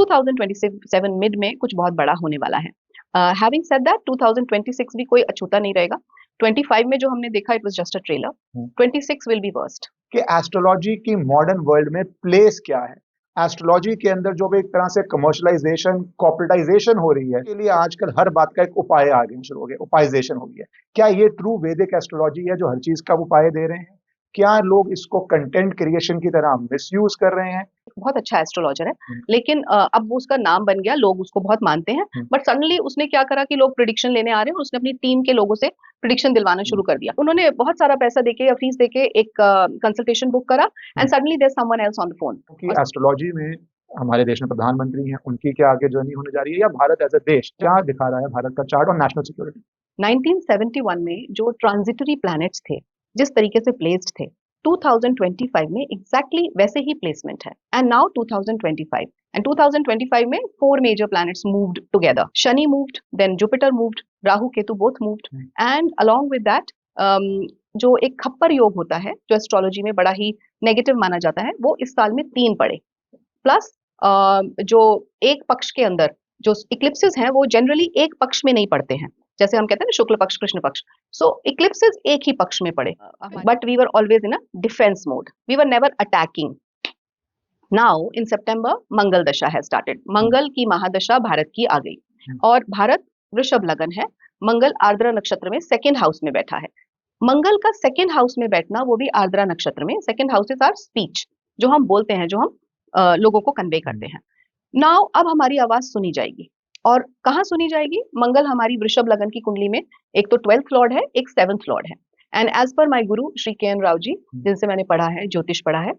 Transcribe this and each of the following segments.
2027 mid में कुछ बहुत बड़ा होने वाला है। हैविंग सेड दैट 2026 भी कोई अछूता नहीं रहेगा। 25 में जो हमने देखा it was just a trailer. 26 will be worst. कि एस्ट्रोलॉजी की मॉडर्न वर्ल्ड में प्लेस क्या है। एस्ट्रोलॉजी के अंदर जो भी एक तरह से कमर्शलाइजेशन कॉर्पोरेटाइजेशन हो रही है के लिए आजकल हर बात का एक उपाय आगे शुरू हो गया, उपायजेशन हो गया। क्या ये ट्रू वैदिक एस्ट्रोलॉजी है जो हर चीज का उपाय दे रहे हैं? क्या लोग इसको कंटेंट क्रिएशन की तरह मिसयूज कर रहे हैं? बहुत अच्छा एस्ट्रोलॉजर है, लेकिन अब वो उसका नाम बन गया, लोग उसको बहुत मानते हैं। बट सडनली उसने क्या करा कि लोग प्रिडिक्शन लेने आ रहे हैं और उसने अपनी टीम के लोगों से प्रिडिक्शन दिलवाना शुरू कर दिया। उन्होंने बहुत सारा पैसा देके या फीस देके एक कंसल्टेशन बुक करा and suddenly there someone else on the phone. क्योंकि एस्ट्रोलॉजी में हमारे देश में प्रधानमंत्री हैं, उनकी क्या आगे जर्नी होने जा रही है, या भारत एज अ देश क्या दिखा रहा है भारत का चार्ट और नेशनल सिक्योरिटी? 1971 में जो ट्रांजिटरी प्लैनेट्स थे, जिस तरीके से प्लेस्ड थे, 2025 में एग्जैक्टली वैसे ही प्लेसमेंट है। एंड नाउ 2025 एंड 2025 में 4 major planets moved together. Shani moved, then Jupiter moved, Rahu Ketu both moved, and along with that जो एक खप्पर योग होता है जो एस्ट्रोलॉजी में बड़ा ही नेगेटिव माना जाता है, वो इस साल में 3 पड़े। प्लस जो एक पक्ष के अंदर जो इक्लिप्सेस हैं वो जनरली एक पक्ष में नहीं पड़ते हैं, जैसे हम कहते हैं ना शुक्ल पक्ष कृष्ण पक्ष। सो इक्लिप्सेस एक ही पक्ष में पड़े, but we were always in a defence mode, we were never attacking. Now in September Mangal दशा है स्टार्टेड। मंगल की महादशा भारत की आ गई और भारत वृषभ लगन है। मंगल आर्द्रा नक्षत्र में सेकेंड हाउस में बैठा है। मंगल का सेकेंड हाउस में बैठना, वो भी आर्द्रा नक्षत्र में। सेकेंड हाउसेस आर स्पीच, जो हम बोलते हैं, जो हम लोगों को कन्वे करते हैं। नाउ अब हमारी आवाज सुनी जाएगी, और कहाँ सुनी जाएगी? मंगल हमारी वृषभ लगन की कुंडली में एक तो 12th लॉर्ड है, एक 7th लॉर्ड है। एंड एज पर माय गुरु श्री के एन राव जी, जिनसे मैंने पढ़ा है, ज्योतिष पढ़ा है,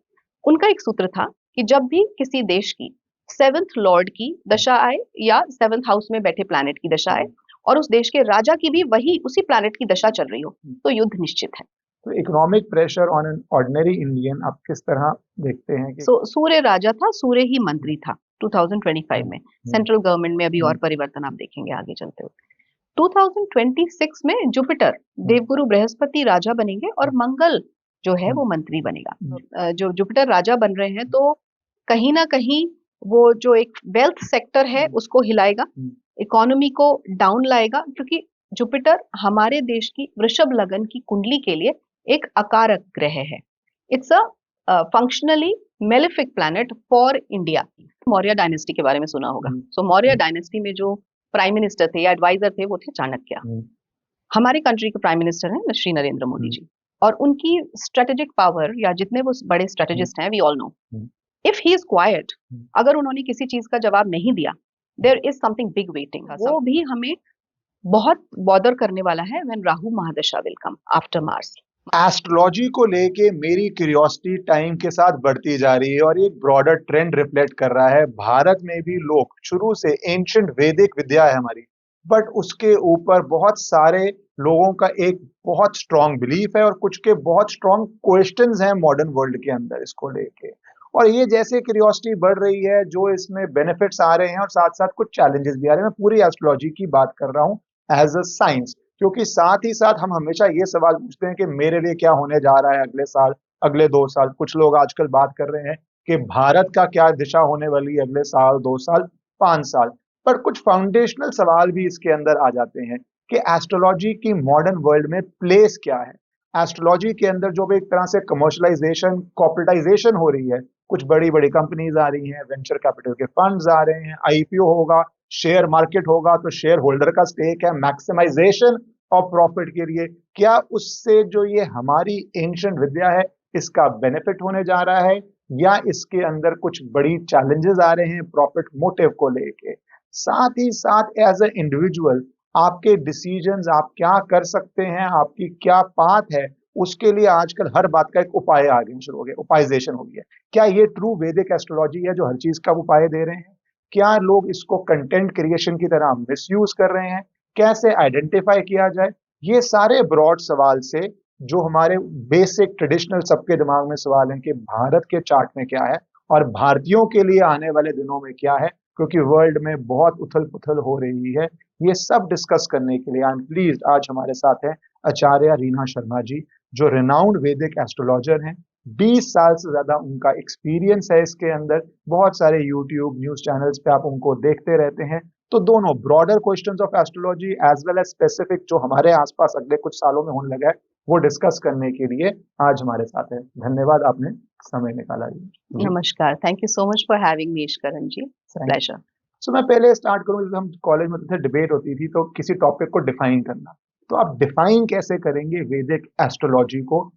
उनका एक सूत्र था कि जब भी किसी देश की 7th लॉर्ड की दशा आए या 7th हाउस में बैठे प्लैनेट की दशा आए और उस देश के राजा की भी वही उसी प्लैनेट की दशा चल रही हो, तो युद्ध निश्चित है। तो economic pressure on an ordinary Indian आप किस तरह देखते हैं कि सूर्य राजा था, सूर्य ही मंत्री था 2025 में। सेंट्रल गवर्नमेंट में अभी और परिवर्तन आप देखेंगे आगे चलते हुए। 2026 में जुपिटर देवगुरु बृहस्पति राजा बनेंगे और मंगल जो है वो मंत्री बनेगा। जो जुपिटर राजा बन रहे हैं, तो कहीं ना कहीं वो जो एक वेल्थ सेक्टर है उसको हिलाएगा, इकोनॉमी को डाउन लाएगा, क्योंकि जुपिटर हमारे देश की वृषभ लगन की कुंडली के लिए एक अकारक ग्रह है। It's a functionally malefic planet for India. Maurya dynasty के बारे में सुना होगा। सो मौर्य डायनेस्टी में जो प्राइम मिनिस्टर थे या एडवाइजर थे, वो थे चाणक्य। हमारे कंट्री के प्राइम मिनिस्टर हैं श्री नरेंद्र मोदी जी, और उनकी स्ट्रेटेजिक पावर, या जितने वो बड़े स्ट्रेटेजिस्ट हैं, we all know, if he is quiet, अगर उन्होंने किसी चीज का जवाब नहीं दिया, there is something big waiting. वो भी हमें बहुत बॉदर करने वाला है when Rahu महादशा will come after Mars. Astrology को लेके मेरी क्यूरियोसिटी टाइम के साथ बढ़ती जा रही है और एक ब्रॉडर ट्रेंड रिफ्लेक्ट कर रहा है। भारत में भी लोग शुरू से एंशिएंट वैदिक विद्या है हमारी, बट उसके ऊपर बहुत सारे लोगों का एक बहुत स्ट्रांग बिलीफ है और कुछ के बहुत स्ट्रांग क्वेश्चंस हैं मॉडर्न वर्ल्ड के अंदर इसको लेके। और ये जैसे क्यूरियोसिटी बढ़ रही है, जो इसमें बेनिफिट्स आ रहे हैं और साथ साथ कुछ चैलेंजेस भी आ रहे हैं। मैं पूरी एस्ट्रोलॉजी की बात कर रहा हूँ एज अ साइंस, क्योंकि साथ ही साथ हम हमेशा ये सवाल पूछते हैं कि मेरे लिए क्या होने जा रहा है अगले साल, अगले 2 साल। कुछ लोग आजकल बात कर रहे हैं कि भारत का क्या दिशा होने वाली है अगले साल, 2 साल, 5 साल। पर कुछ फाउंडेशनल सवाल भी इसके अंदर आ जाते हैं कि एस्ट्रोलॉजी की मॉडर्न वर्ल्ड में प्लेस क्या है। एस्ट्रोलॉजी के अंदर जो भी एक तरह से कमर्शलाइजेशन कॉर्पोरेटाइजेशन हो रही है, कुछ बड़ी बड़ी कंपनीज आ रही हैं, वेंचर कैपिटल के फंड्स आ रहे हैं, आईपीओ होगा, शेयर मार्केट होगा, तो शेयर होल्डर का स्टेक है, मैक्सिमाइजेशन ऑफ प्रॉफिट के लिए। क्या उससे जो ये हमारी एंशिएंट विद्या है इसका बेनिफिट होने जा रहा है, या इसके अंदर कुछ बड़ी चैलेंजेस आ रहे हैं प्रॉफिट मोटिव को लेके? साथ ही साथ एज अ इंडिविजुअल आपके डिसीजंस, आप क्या कर सकते हैं, आपकी क्या पाथ है, उसके लिए आजकल हर बात का एक उपाय आगे शुरू हो गया, उपायजेशन हो गया। क्या ये ट्रू वैदिक एस्ट्रोलॉजी है जो हर चीज का उपाय दे रहे हैं? क्या लोग इसको कंटेंट क्रिएशन की तरह मिसयूज कर रहे हैं? कैसे आइडेंटिफाई किया जाए? ये सारे ब्रॉड सवाल से जो हमारे बेसिक ट्रेडिशनल सबके दिमाग में सवाल हैं कि भारत के चार्ट में क्या है और भारतीयों के लिए आने वाले दिनों में क्या है, क्योंकि वर्ल्ड में बहुत उथल पुथल हो रही है। ये सब डिस्कस करने के लिए आई एम प्लीज्ड आज हमारे साथ हैं आचार्य रीना शर्मा जी, जो रिनाउंड वैदिक एस्ट्रोलॉजर हैं, 20 साल से ज्यादा उनका एक्सपीरियंस है इसके अंदर। बहुत सारे यूट्यूब न्यूज चैनल्स पे आप उनको देखते रहते हैं। तो दोनों broader questions of astrology as well as specific जो हमारे आसपास अगले कुछ सालों में होने लगा है वो डिस्कस करने के लिए आज हमारे साथ है। धन्यवाद, आपने समय निकाला जी। नमस्कार, thank you so much for having me Ishkaran ji, pleasure. So मैं पहले स्टार्ट करूँ, जैसे हम कॉलेज में थे डिबेट होती थी तो किसी टॉपिक को डिफाइन करना, तो आप डिफाइन कैसे करेंगे वैदिक एस्ट्रोलॉजी को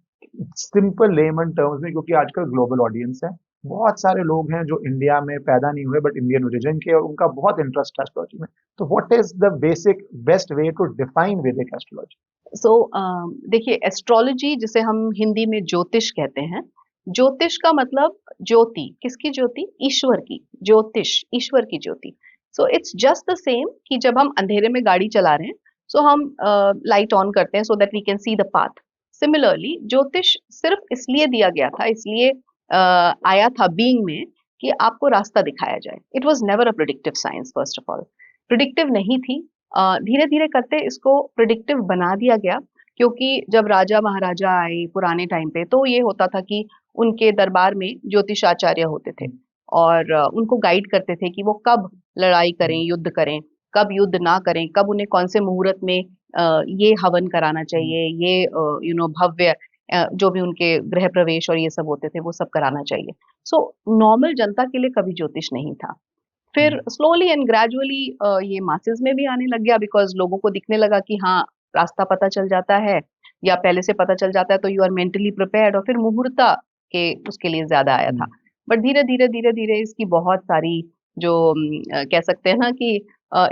सिंपल लेमन टर्म्स में, क्योंकि आजकल ग्लोबल ऑडियंस है, बहुत सारे लोग हैं जो इंडिया में पैदा नहीं हुए बट इंडियन ओरिजिन के और उनका बहुत इंटरेस्ट है एस्ट्रोलॉजी में। तो what is the basic best way to define Vedic astrology? So देखिए, एस्ट्रोलॉजी जिसे हम हिंदी में ज्योतिष कहते हैं, ज्योतिष का मतलब ज्योति, किसकी ज्योति? ईश्वर की। ज्योतिष ईश्वर की ज्योति। So it's just the same कि जब हम अंधेरे में गाड़ी चला रहे हैं, सो हम लाइट ऑन करते हैं so that we can see the path. Similarly ज्योतिष सिर्फ इसलिए दिया गया था, इसलिए आया था बीइंग में कि आपको रास्ता दिखाया जाए। It was never a predictive science, first of all predictive नहीं थी। धीरे धीरे करते इसको प्रिडिक्टिव बना दिया गया, क्योंकि जब राजा महाराजा आए पुराने टाइम पे, तो ये होता था कि उनके दरबार में ज्योतिषाचार्य होते थे और उनको गाइड करते थे कि वो कब लड़ाई करें, युद्ध करें, कब युद्ध ना करें, कब उन्हें कौन से मुहूर्त में ये हवन कराना चाहिए, ये भव्य जो भी उनके गृह प्रवेश और ये सब होते थे वो सब कराना चाहिए। सो नॉर्मल जनता के लिए कभी ज्योतिष नहीं था। फिर स्लोली एंड ग्रेजुअली ये मासेस में भी आने लग गया, बिकॉज लोगों को दिखने लगा कि हाँ, रास्ता पता चल जाता है या पहले से पता चल जाता है तो यू आर मेंटली प्रिपेयर्ड, और फिर मुहूर्ता के उसके लिए ज्यादा आया था। बट धीरे धीरे धीरे धीरे इसकी बहुत सारी जो कह सकते हैं ना कि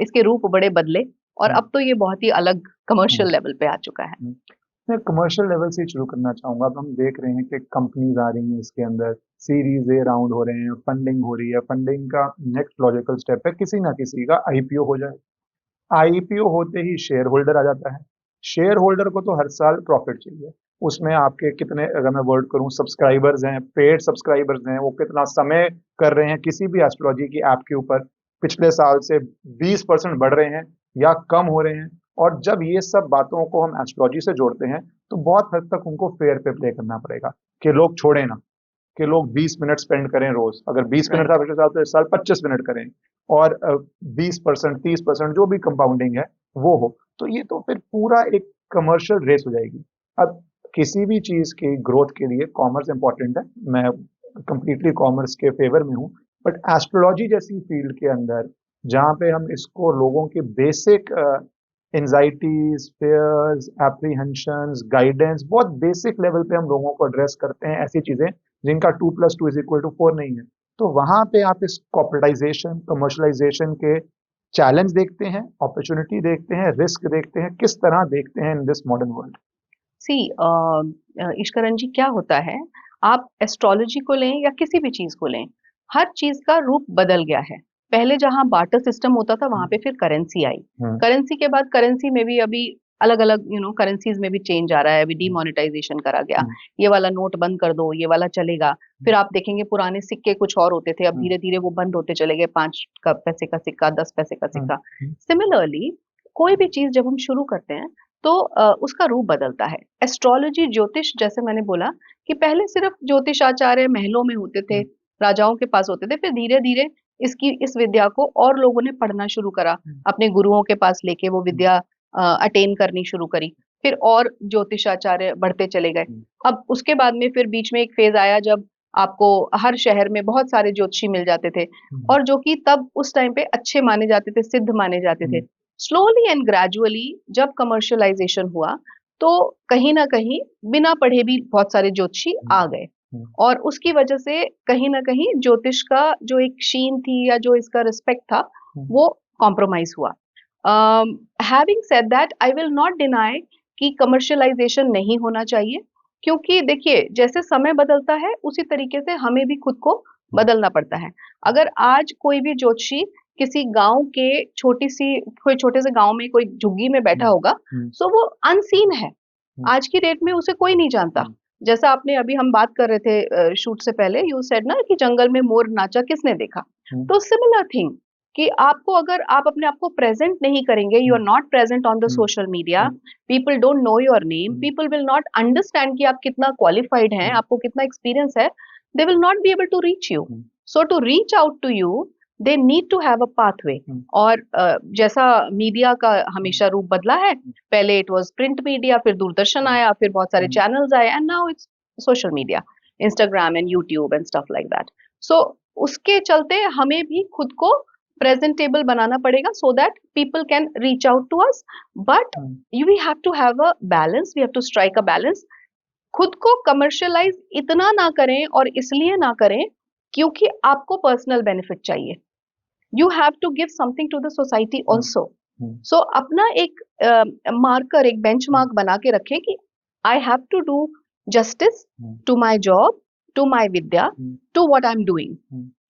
इसके रूप बड़े बदले, और अब तो ये बहुत ही अलग कमर्शियल लेवल पे आ चुका है। मैं कमर्शियल लेवल से शुरू करना चाहूंगा। अब हम देख रहे हैं कि कंपनीज आ रही हैं, इसके अंदर सीरीज ए राउंड हो रहे हैं, फंडिंग हो रही है। फंडिंग का नेक्स्ट लॉजिकल स्टेप है किसी ना किसी का आईपीओ हो जाए। आईपीओ होते ही शेयर होल्डर आ जाता है। शेयर होल्डर को तो हर साल प्रॉफिट चाहिए। उसमें आपके कितने, अगर मैं वर्ड करूं, सब्सक्राइबर्स हैं, पेड सब्सक्राइबर्स हैं, वो कितना समय कर रहे हैं किसी भी एस्ट्रोलॉजी की ऐप के ऊपर, पिछले साल से 20% बढ़ रहे हैं या कम हो रहे हैं। और जब ये सब बातों को हम एस्ट्रोलॉजी से जोड़ते हैं तो बहुत हद तक उनको फेयर पे प्ले करना पड़ेगा कि लोग छोड़े ना, कि लोग 20 मिनट स्पेंड करें रोज। अगर 20 मिनट था पिछले साल तो इस साल 25 मिनट करें, और 20% 30% जो भी कंपाउंडिंग है वो हो। तो ये तो फिर पूरा एक कमर्शियल रेस हो जाएगी। अब किसी भी चीज की ग्रोथ के लिए कॉमर्स इंपॉर्टेंट है, मैं कंप्लीटली कॉमर्स के फेवर में हूँ। बट एस्ट्रोलॉजी जैसी फील्ड के अंदर जहाँ पे हम इसको लोगों के basic anxieties, fears, apprehensions, guidance, बहुत बेसिक लेवल पे हम लोगों को एड्रेस करते हैं, ऐसी चीजें जिनका 2+2=4 नहीं है। तो वहां पे आप इस कॉर्पोरेटाइजेशन, कमर्शलाइजेशन के चैलेंज देखते हैं, अपॉर्चुनिटी देखते हैं, रिस्क देखते हैं, किस तरह देखते हैं इन दिस मॉडर्न वर्ल्ड? सी ईश्वरन जी, क्या होता है, आप एस्ट्रोलॉजी को लें या किसी भी चीज को लें, हर चीज का रूप बदल गया है। पहले जहां बार्टर सिस्टम होता था वहां पे फिर करेंसी आई। करेंसी के बाद करेंसी में भी अभी अलग अलग करेंसीज में भी चेंज आ रहा है। अभी डिमोनेटाइजेशन करा गया, ये वाला नोट बंद कर दो, ये वाला चलेगा। फिर आप देखेंगे पुराने सिक्के कुछ और होते थे, अब धीरे धीरे वो बंद होते चले गए। 5 पैसे का सिक्का, 10 पैसे का सिक्का। सिमिलरली कोई भी चीज जब हम शुरू करते हैं तो उसका रूप बदलता है। एस्ट्रोलॉजी, ज्योतिष, जैसे मैंने बोला कि पहले सिर्फ ज्योतिषाचार्य महलों में होते थे, राजाओं के पास होते थे। फिर धीरे धीरे इस विद्या को और लोगों ने पढ़ना शुरू करा, अपने गुरुओं के पास लेके वो विद्या अटेन करनी शुरू करी। फिर और ज्योतिषाचार्य बढ़ते चले गए। अब उसके बाद में फिर बीच में एक फेज आया जब आपको हर शहर में बहुत सारे ज्योतिषी मिल जाते थे, और जो कि तब उस टाइम पे अच्छे माने जाते थे, सिद्ध माने जाते थे। स्लोली एंड ग्रेजुअली जब कमर्शियलाइजेशन हुआ तो कहीं ना कहीं बिना पढ़े भी बहुत सारे ज्योतिषी आ गए, और उसकी वजह से कहीं ना कहीं ज्योतिष का जो एक शीन थी या जो इसका रिस्पेक्ट था वो कॉम्प्रोमाइज हुआ। Having said that, I will not deny कि कमर्शियलाइजेशन नहीं होना चाहिए, क्योंकि देखिए जैसे समय बदलता है उसी तरीके से हमें भी खुद को बदलना पड़ता है। अगर आज कोई भी ज्योतिषी किसी गांव के कोई छोटे से गांव में कोई झुग्गी में बैठा होगा, सो वो अनसीन है। आज की डेट में उसे कोई नहीं जानता। जैसा आपने अभी हम बात कर रहे थे शूट से पहले, यू सेड ना कि जंगल में मोर नाचा किसने देखा, तो सिमिलर थिंग कि आपको अगर आप अपने आप को प्रेजेंट नहीं करेंगे, you are not present on the social media, people don't know your name, people will not understand कि आप कितना क्वालिफाइड हैं, आपको कितना एक्सपीरियंस है, they will not be able to reach you. So to reach out to you they need to have a pathway. और जैसा media का हमेशा रूप बदला है, पहले इट वाज प्रिंट मीडिया, फिर दूरदर्शन आया, फिर बहुत सारे चैनल्स आए, and now it's social media, Instagram and YouTube and stuff like that. So उसके चलते हमें भी खुद को प्रेजेंटेबल बनाना पड़ेगा so that people can reach out to us, but we have to have a balance, we have to strike a balance. खुद को commercialise इतना ना करें, और इसलिए ना करें क्योंकि आपको पर्सनल बेनिफिट चाहिए. You have to give something to the society also. So अपना एक मार्कर, एक बेंचमार्क बना के रखें कि I have to do justice to my job, to my vidya, to what I am doing.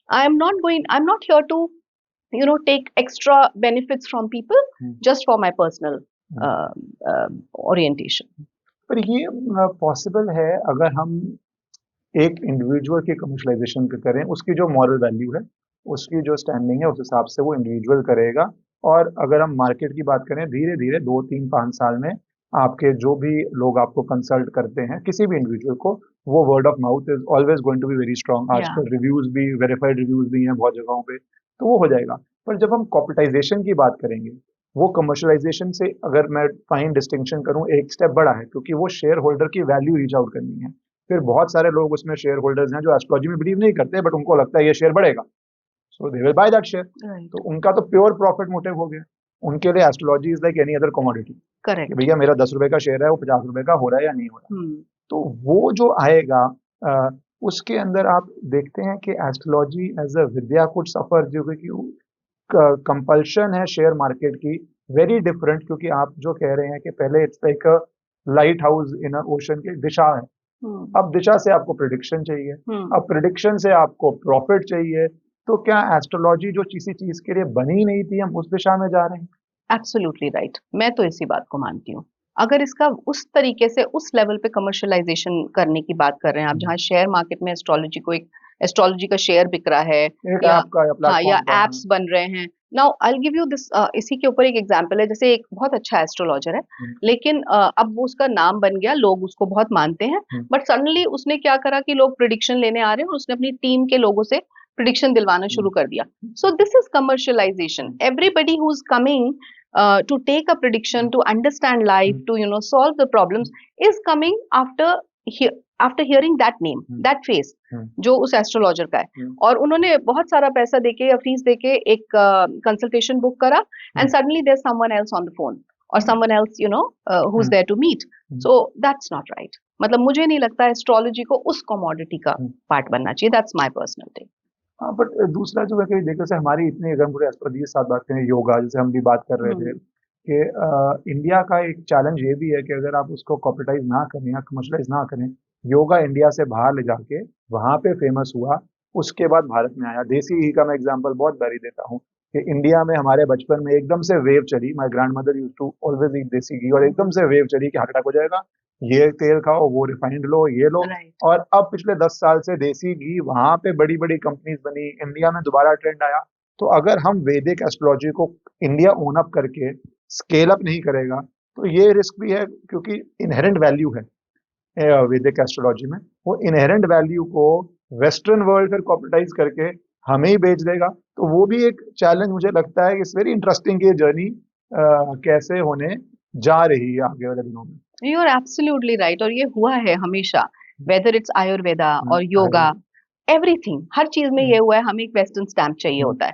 I'm not here to, take extra benefits from people just for my personal orientation. पर ये possible है अगर हम एक इंडिविजुअल की commercialisation करें, उसकी जो मॉरल वैल्यू है, उसकी जो स्टैंडिंग है, उस हिसाब से वो इंडिविजुअल करेगा. और अगर हम मार्केट की बात करें, धीरे धीरे 2-3-5 साल में आपके जो भी लोग आपको कंसल्ट करते हैं, किसी भी इंडिविजुअल को, वो word of mouth is always going to be very strong. आजकल रिव्यूज भी, वेरीफाइड रिव्यूज भी हैं बहुत जगहों पे, तो वो हो जाएगा. पर जब हम कॉर्पोरेटाइजेशन की बात करेंगे, वो कमर्शलाइजेशन से, अगर मैं फाइन डिस्टिंक्शन करूं, एक स्टेप बड़ा है, क्योंकि वो शेयर होल्डर की वैल्यू रीच आउट करनी है. फिर बहुत सारे लोग उसमें शेयर होल्डर्स हैं जो एस्ट्रोलॉजी में बिलीव नहीं करते, बट उनको लगता है ये शेयर बढ़ेगा, so they will buy that share. तो उनका तो प्योर प्रॉफिट मोटिव हो गया. उनके लिए astrology is like any other commodity. Correct. भैया मेरा 10 रुपए का शेयर है, वो 50 रुपए का हो रहा है या नहीं हो रहा. तो वो जो आएगा, उसके अंदर आप देखते हैं कि astrology as a vidya could suffer, जो कि कंपल्शन है शेयर मार्केट की, वेरी डिफरेंट. क्योंकि आप जो कह रहे हैं कि पहले it's like a lighthouse in a ocean की दिशा है. अब दिशा से आपको प्रिडिक्शन चाहिए, अब प्रिडिक्शन से आपको प्रॉफिट चाहिए. तो क्या एस्ट्रोलॉजी जो किसी चीज के लिए बनी नहीं थी, हम उस दिशा में जा रहे हैं? Absolutely right. मैं तो इसी बात को मानती हूँ. अगर इसका उस तरीके से, उस लेवल पे कमर्शियलाइजेशन करने की बात कर रहे हैं आप, जहाँ शेयर मार्केट में एस्ट्रोलॉजी को, एक एस्ट्रोलॉजी का शेयर बिक रहा है, या एप्स बन रहे हैं. Now I will give you this, इसी के ऊपर एक एग्जांपल है. जैसे एक बहुत अच्छा एस्ट्रोलॉजर है, लेकिन अब वो उसका नाम बन गया, लोग उसको बहुत मानते हैं, बट सडनली उसने क्या करा कि लोग प्रिडिक्शन लेने आ रहे हैं, और उसने अपनी टीम के लोगों से प्रिडिक्शन दिलवाना शुरू कर दिया. So this is commercialisation. Everybody who is coming to take a prediction, to understand life, to solve the problems, is coming after hearing that name, that face, जो उस एस्ट्रोलॉजर का है. और उन्होंने बहुत सारा पैसा देके या फीस देके एक कंसल्टेशन बुक करा, and suddenly there's someone else on the phone, or someone else who's there to meet. So that's not right. मतलब मुझे नहीं लगता एस्ट्रोलॉजी को उस कमोडिटी का पार्ट बनना चाहिए. that's my personal take. हाँ, बट दूसरा जो है कि देखो से हमारी इतनी, अगर हम पूरे एस्ट्रोलॉजी के साथ बात करें, योगा जैसे हम भी बात कर रहे थे, कि इंडिया का एक चैलेंज ये भी है कि अगर आप उसको कॉर्पोरेटाइज ना करें या कमर्शलाइज ना करें, योगा इंडिया से बाहर ले जाके वहाँ पे फेमस हुआ, उसके बाद भारत में आया. देसी घी का मैं एग्जाम्पल बहुत बारी देता हूँ कि इंडिया में हमारे बचपन में एकदम से वेव चली. My grand mother use to always eat desi ghee, और एकदम से वेव चली कि हार्ट अटैक हो जाएगा, ये तेल खाओ, वो रिफाइंड लो, ये लो. और अब पिछले 10 साल से देसी घी, वहां पे बड़ी बड़ी कंपनीज बनी, इंडिया में दोबारा ट्रेंड आया. तो अगर हम वैदिक एस्ट्रोलॉजी को इंडिया ओन अप करके स्केल अप नहीं करेगा, तो ये रिस्क भी है, क्योंकि इनहेरेंट वैल्यू है वैदिक एस्ट्रोलॉजी में. वो इनहेरेंट वैल्यू को वेस्टर्न वर्ल्ड फिर कॉर्पोरेटाइज करके हमें ही बेच देगा. तो वो भी एक चैलेंज मुझे लगता है. इट्स वेरी इंटरेस्टिंग ये जर्नी कैसे होने जा रही है आगे वाले दिनों में. You are absolutely right. और ये हुआ है हमेशा, whether it's आयुर्वेदा और योगा, everything, हर चीज में ये हुआ है. हमें एक वेस्टर्न स्टैम्प चाहिए होता है.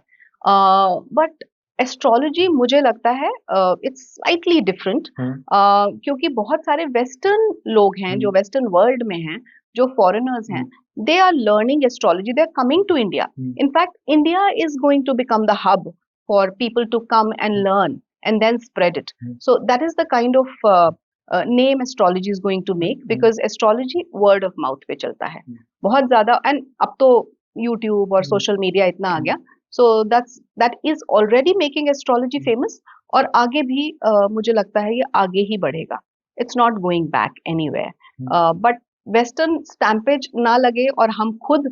बट एस्ट्रोलॉजी मुझे लगता है इट्स स्लाइटली डिफरेंट, क्योंकि बहुत सारे वेस्टर्न लोग हैं जो वेस्टर्न वर्ल्ड में हैं, जो फॉरेनर्स हैं, they are learning astrology, they are coming to India. In fact, India is going to become the hub for people to come and learn and then spread it. So that is the kind of name astrology is going to make, because astrology word of mouth पे चलता है बहुत ज्यादा. and अब तो YouTube और social media इतना आ गया, so that is already making astrology famous. और आगे भी मुझे लगता है ये आगे ही बढ़ेगा. It's not going back anywhere. But western स्टैम्पेज ना लगे और हम खुद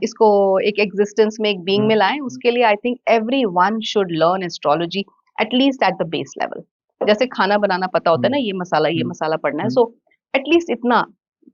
इसको एक एग्जिस्टेंस में, एक बीइंग में लाएं, उसके लिए I think everyone should learn astrology at least at the base level. जैसे खाना बनाना पता होता है ना, ये मसाला पड़ना है, सो एटलीस्ट इतना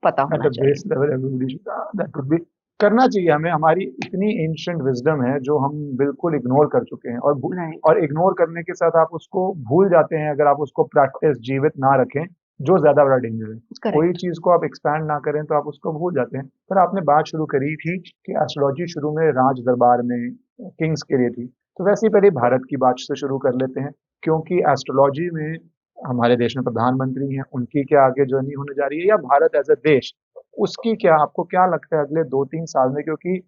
पता एट होना द चाहिए। Base level everybody that would be करना चाहिए हमें। हमारी इतनी एंशिएंट विजडम है जो हम बिल्कुल इग्नोर कर चुके हैं, राइट, और इग्नोर करने के साथ आप उसको भूल जाते हैं अगर आप उसको प्रैक्टिस जीवित ना रखें, जो ज्यादा बड़ा डेंजर है। कोई करेक्ट। चीज को आप एक्सपैंड ना करें तो आप उसको भूल जाते हैं। पर आपने बात शुरू करी थी कि एस्ट्रोलॉजी शुरू में राज दरबार में किंग्स के लिए थी, तो वैसे ही पहले भारत की बात से शुरू कर लेते हैं, क्योंकि एस्ट्रोलॉजी में हमारे देश में प्रधानमंत्री हैं, उनकी क्या आगे जर्नी होने जा रही है, या भारत एज अ देश उसकी क्या, आपको क्या लगता है अगले 2-3 साल में? क्योंकि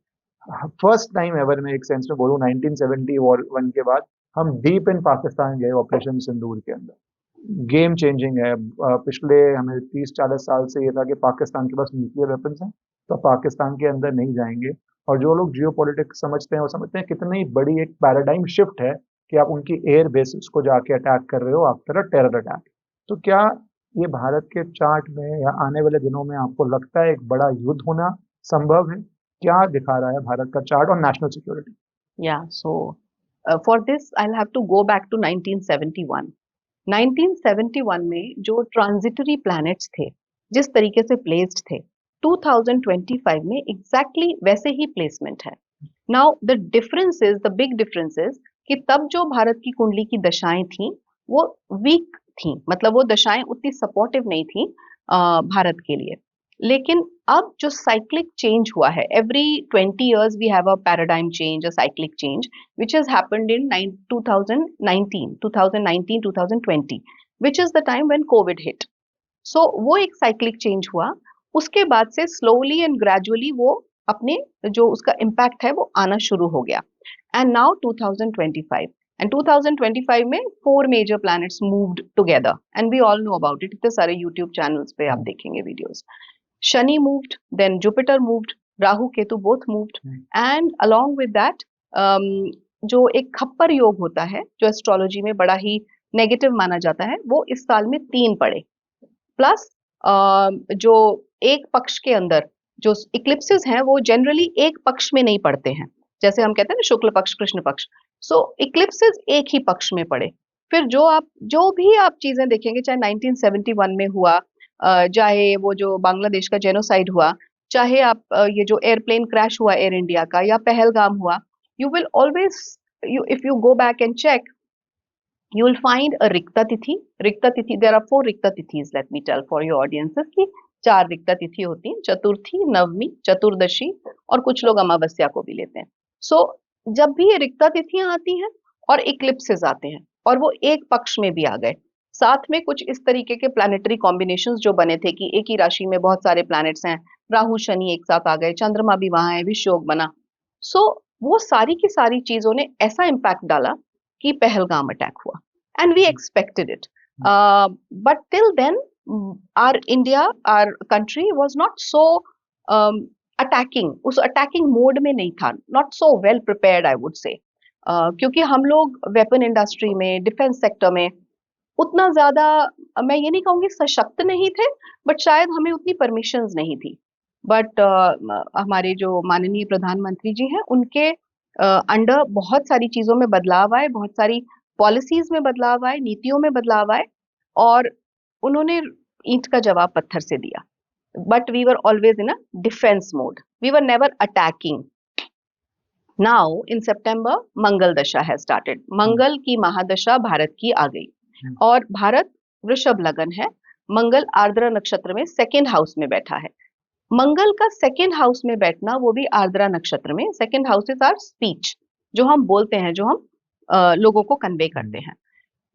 फर्स्ट टाइम एवर, मैं एक सेंस में बोलूँ, 1971 के बाद हम डीप इन पाकिस्तान गए ऑपरेशन सिंदूर के अंदर। गेम चेंजिंग है। पिछले हमें 30-40 साल से ये था कि पाकिस्तान के पास न्यूक्लियर वेपन्स हैं तो पाकिस्तान के अंदर नहीं जाएंगे। और जो लोग जियो पॉलिटिक्स समझते हैं वो समझते हैं कितनी बड़ी एक पैराडाइम शिफ्ट है कि आप उनकी एयर बेसिस को जाके अटैक कर रहे हो आफ्टर अ टेरर अटैक। तो क्या ये भारत के चार्ट में या आने वाले दिनों में आपको लगता है एक बड़ा युद्ध होना संभव है? क्या दिखा रहा है भारत का चार्ट और नेशनल सिक्योरिटी? या so for this I have to go back to 1971। 1971 में जो ट्रांजिटरी प्लैनेट्स थे, जिस तरीके से प्लेस्ड थे, 2025 में एग्जैक्टली वैसे ही प्लेसमेंट है। Now the difference is, the big difference is कि तब जो भारत की कुंडली की दशाएं थी वो वीक थी, मतलब वो दशाएं उतनी सपोर्टिव नहीं थी भारत के लिए। लेकिन अब जो साइक्लिक चेंज हुआ है, every 20 years we have a paradigm change, a cyclic change which has happened in 2019, 2020, which is the time when COVID hit. So वो एक साइक्लिक चेंज हुआ, उसके बाद से स्लोली एंड ग्रेजुअली वो अपने जो उसका इम्पैक्ट है वो आना शुरू हो गया। एंड नाउ 2025, एंड 2025 में 4 major planets moved together, and we all know about it, इतने सारे यूट्यूब चैनल्स पे आप देखेंगे videos. Shani moved, then Jupiter moved, Rahu Ketu both moved, and along with that जो एक खप्पर योग होता है जो एस्ट्रोलॉजी में बड़ा ही नेगेटिव माना जाता है, वो इस साल में 3 पड़े। प्लस जो एक पक्ष के अंदर जो इक्लिप्सेस हैं वो जनरली एक पक्ष में नहीं पड़ते हैं, जैसे हम कहते हैं ना शुक्ल पक्ष कृष्ण पक्ष। सो इक्लिप्सेस एक ही पक्ष में पड़े। फिर जो भी आप चीजें देखेंगे, चाहे 1971 में हुआ, चाहे वो जो बांग्लादेश का जेनोसाइड हुआ, चाहे आप ये जो एयरप्लेन क्रैश हुआ एयर इंडिया का, या पहलगाम हुआ, you will always, if you go back and check, you will find a रिक्ता तिथि। रिक्ता तिथि, there are 4 रिक्ता तिथिस, let me tell for your audiences कि 4 रिक्ता तिथि होती हैं, चतुर्थी, नवमी, चतुर्दशी, और कुछ लोग अमावस्या को भी लेते हैं। सो जब भी ये रिक्ता तिथियां आती हैं और इक्लिप्सेस आते हैं और वो एक पक्ष में भी आ गए, साथ में कुछ इस तरीके के प्लैनेटरी कॉम्बिनेशंस जो बने थे कि एक ही राशि में बहुत सारे प्लैनेट्स हैं, राहु शनि एक साथ आ गए, चंद्रमा भी वहां है, विश्व योग बना। सो वो सारी की सारी चीजों ने ऐसा इम्पैक्ट डाला कि पहलगाम अटैक हुआ, and we expected it, but till then our India, our country was not so attacking, उस अटैकिंग मोड में नहीं था, not so well prepared I would say, क्योंकि हम लोग वेपन इंडस्ट्री में, डिफेंस सेक्टर में उतना ज्यादा, मैं ये नहीं कहूंगी सशक्त नहीं थे, बट शायद हमें उतनी परमिशंस नहीं थी। बट हमारे जो माननीय प्रधानमंत्री जी हैं, उनके अंडर बहुत सारी चीजों में बदलाव आए, बहुत सारी पॉलिसीज में बदलाव आए, नीतियों में बदलाव आए, और उन्होंने ईंट का जवाब पत्थर से दिया। But we were always in a defence mode, we were never attacking. Now in September Mangal दशा है स्टार्टेड, मंगल की महादशा भारत की आ गई, और भारत वृषभ लगन है, मंगल आर्द्रा नक्षत्र में सेकेंड हाउस में बैठा है। मंगल का सेकेंड हाउस में बैठना, वो भी आर्द्रा नक्षत्र में, second house is our speech, जो हम बोलते हैं, जो हम लोगों को कन्वे करते हैं।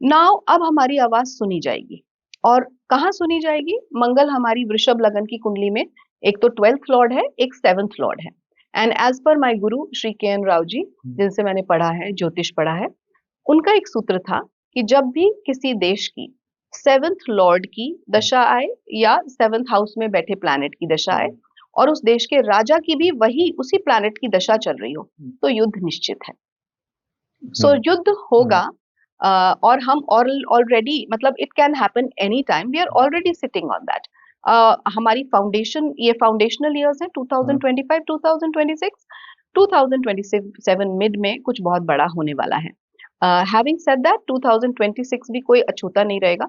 नाउ अब हमारी आवाज सुनी जाएगी, और कहाँ सुनी जाएगी? मंगल हमारी वृषभ लगन की कुंडली में एक तो 12th लॉर्ड है, एक 7th लॉर्ड है। And as per my Guru Shri K. N.. Rao ji, जिनसे मैंने पढ़ा है, ज्योतिष पढ़ा है, उनका एक सूत्र था कि जब भी किसी देश की 7th लॉर्ड की दशा आए या 7th हाउस में बैठे प्लैनेट की दशा आए, और उस देश के राजा की भी वही उसी प्लैनेट की दशा चल रही हो, तो युद्ध निश्चित है। सो युद्ध होगा, और हम ऑलरेडी, मतलब it can happen any time, we are already sitting on that. हमारी फाउंडेशन, ये फाउंडेशनल ईयर्स है 2025 2026, 2027 मिड में कुछ बहुत बड़ा होने वाला है। हैविंग सेड दैट 2026 भी कोई अछूता नहीं रहेगा।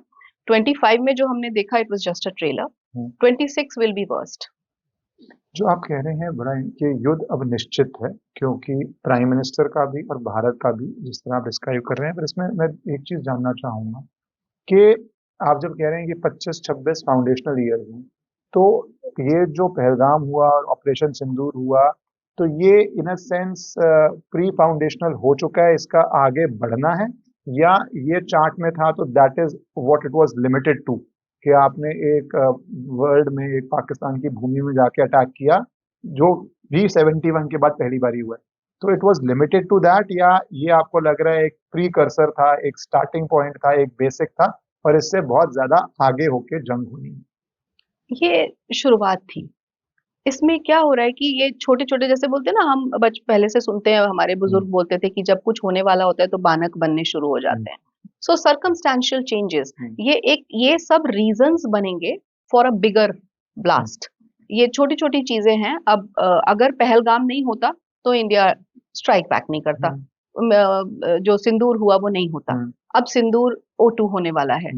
25 में जो हमने देखा it was just a trailer, 26 will be worst. जो आप कह रहे हैं बड़ा कि युद्ध अब निश्चित है, क्योंकि प्राइम मिनिस्टर का भी और भारत का भी जिस तरह आप डिस्क्राइब कर रहे हैं, पर इसमें मैं एक चीज जानना चाहूंगा कि आप जब कह रहे हैं कि 25-26 फाउंडेशनल ईयर हैं, तो ये जो पहलगाम हुआ और ऑपरेशन सिंदूर हुआ, तो ये इन अ सेंस प्री फाउंडेशनल हो चुका है, इसका आगे बढ़ना है, या ये चार्ट में था तो that is what it was limited to, कि आपने एक वर्ल्ड में एक पाकिस्तान की भूमि में जाके अटैक किया, जो भी 71 के बाद पहली बारी हुआ है, तो it was limited to that, या ये आपको लग रहा है एक प्री कर्सर था, एक स्टार्टिंग पॉइंट था, एक बेसिक था, और इससे बहुत ज्यादा आगे होके जंग होनी है? ये शुरुआत थी। इसमें क्या हो रहा है कि ये छोटे-छोटे, जैसे बोलते हैं ना, हम बच पहले से सुनते हैं, हमारे बुजुर्ग बोलते थे कि जब कुछ होने वाला होता है तो बानक बनने शुरू हो जाते हैं। सो सर्कमस्टेंशियल चेंजेस, ये सब रीजंस बनेंगे फॉर अ बिगर ब्लास्ट। ये छोटी-छोटी चीजें हैं। अब अगर पहलगाम नहीं होता तो इंडिया स्ट्राइक बैक नहीं करता। जो सिंदूर हुआ वो नहीं होता। अब सिंदूर O2 होने वाला है,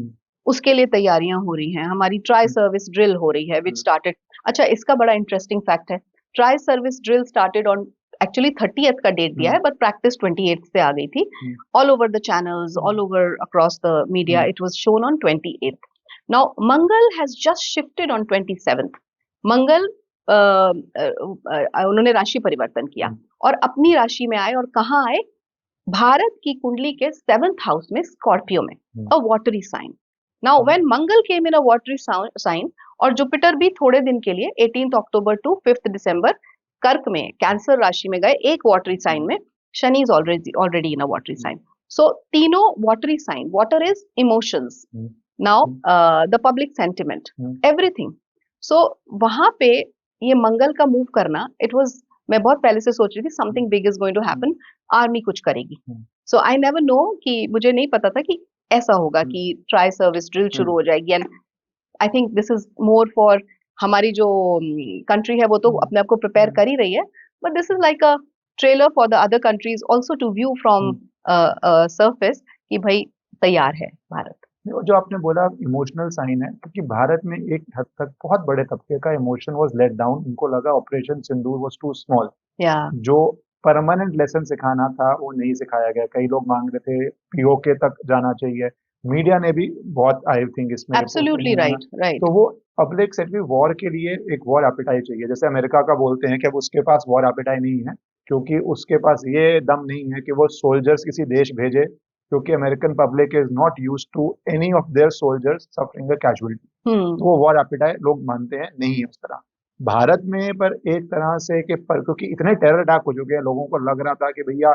उसके लिए तैयारियां हो रही हैं। हमारी ट्राई सर्विस ड्रिल हो रही है विच स्टार्टेड। अच्छा, इसका बड़ा इंटरेस्टिंग फैक्ट है, tri service drill started on, actually 30th का डेट दिया है, बट प्रैक्टिस 28th से आ गई थी। All over the channels, all over across the media, it was shown on 28th। Now Mangal has just shifted on 27th। मंगल उन्होंने राशि परिवर्तन किया और अपनी राशि में आए, और कहाँ आए? भारत की कुंडली के 7th हाउस में, स्कॉर्पियो में, a watery sign. Now when Mangal came in a watery sign, और जुपिटर भी थोड़े दिन के लिए 18th अक्टूबर टू 5th दिसंबर कर्क में, कैंसर राशि में गए, एक वाटरी साइन में। Shani is already in a watery sign. So तीनों watery sign, water is emotions, now the public sentiment, everything. So वहां पे ये मंगल का मूव करना, इट वाज, मैं बहुत पहले से सोच रही थी something big is going to happen, army कुछ करेगी। सो आई नेवर नो, कि मुझे नहीं पता था कि ऐसा होगा कि ट्राई सर्विस ड्रिल शुरू हो जाएगी। And I think this is more for, हमारी जो कंट्री है वो तो अपने आप को प्रिपेयर कर ही रही है, but this is like a trailer for the other countries also to view from surface, कि भाई तैयार है भारत। जो आपने बोला इमोशनल साइन है, क्योंकि भारत में एक हद तक बहुत बड़े तबके का इमोशन वाज लेट डाउन, उनको लगा operation Sindoor was too small, जो परमानेंट लेसन सिखाना था वो नहीं सिखाया गया। कई लोग मांग रहे थे पीओके तक जाना चाहिए, मीडिया ने भी बहुत, आई थिंक, इसमें एब्सोल्युटली राइट। तो वो पब्लिक से भी वॉर के लिए एक वॉर एपेटाइट चाहिए, जैसे अमेरिका का बोलते हैं कि अब उसके पास वॉर एपेटाइट नहीं है, क्योंकि उसके पास ये दम नहीं है कि वो सोल्जर्स किसी देश भेजे, क्योंकि American public is not use to any of their soldiers suffering a casualty. तो वो वॉर एपेटाइट लोग मानते हैं नहीं है उस तरह भारत में, पर एक तरह से कि क्योंकि इतने टेरर अटैक हो चुके हैं, लोगों को लग रहा था कि भैया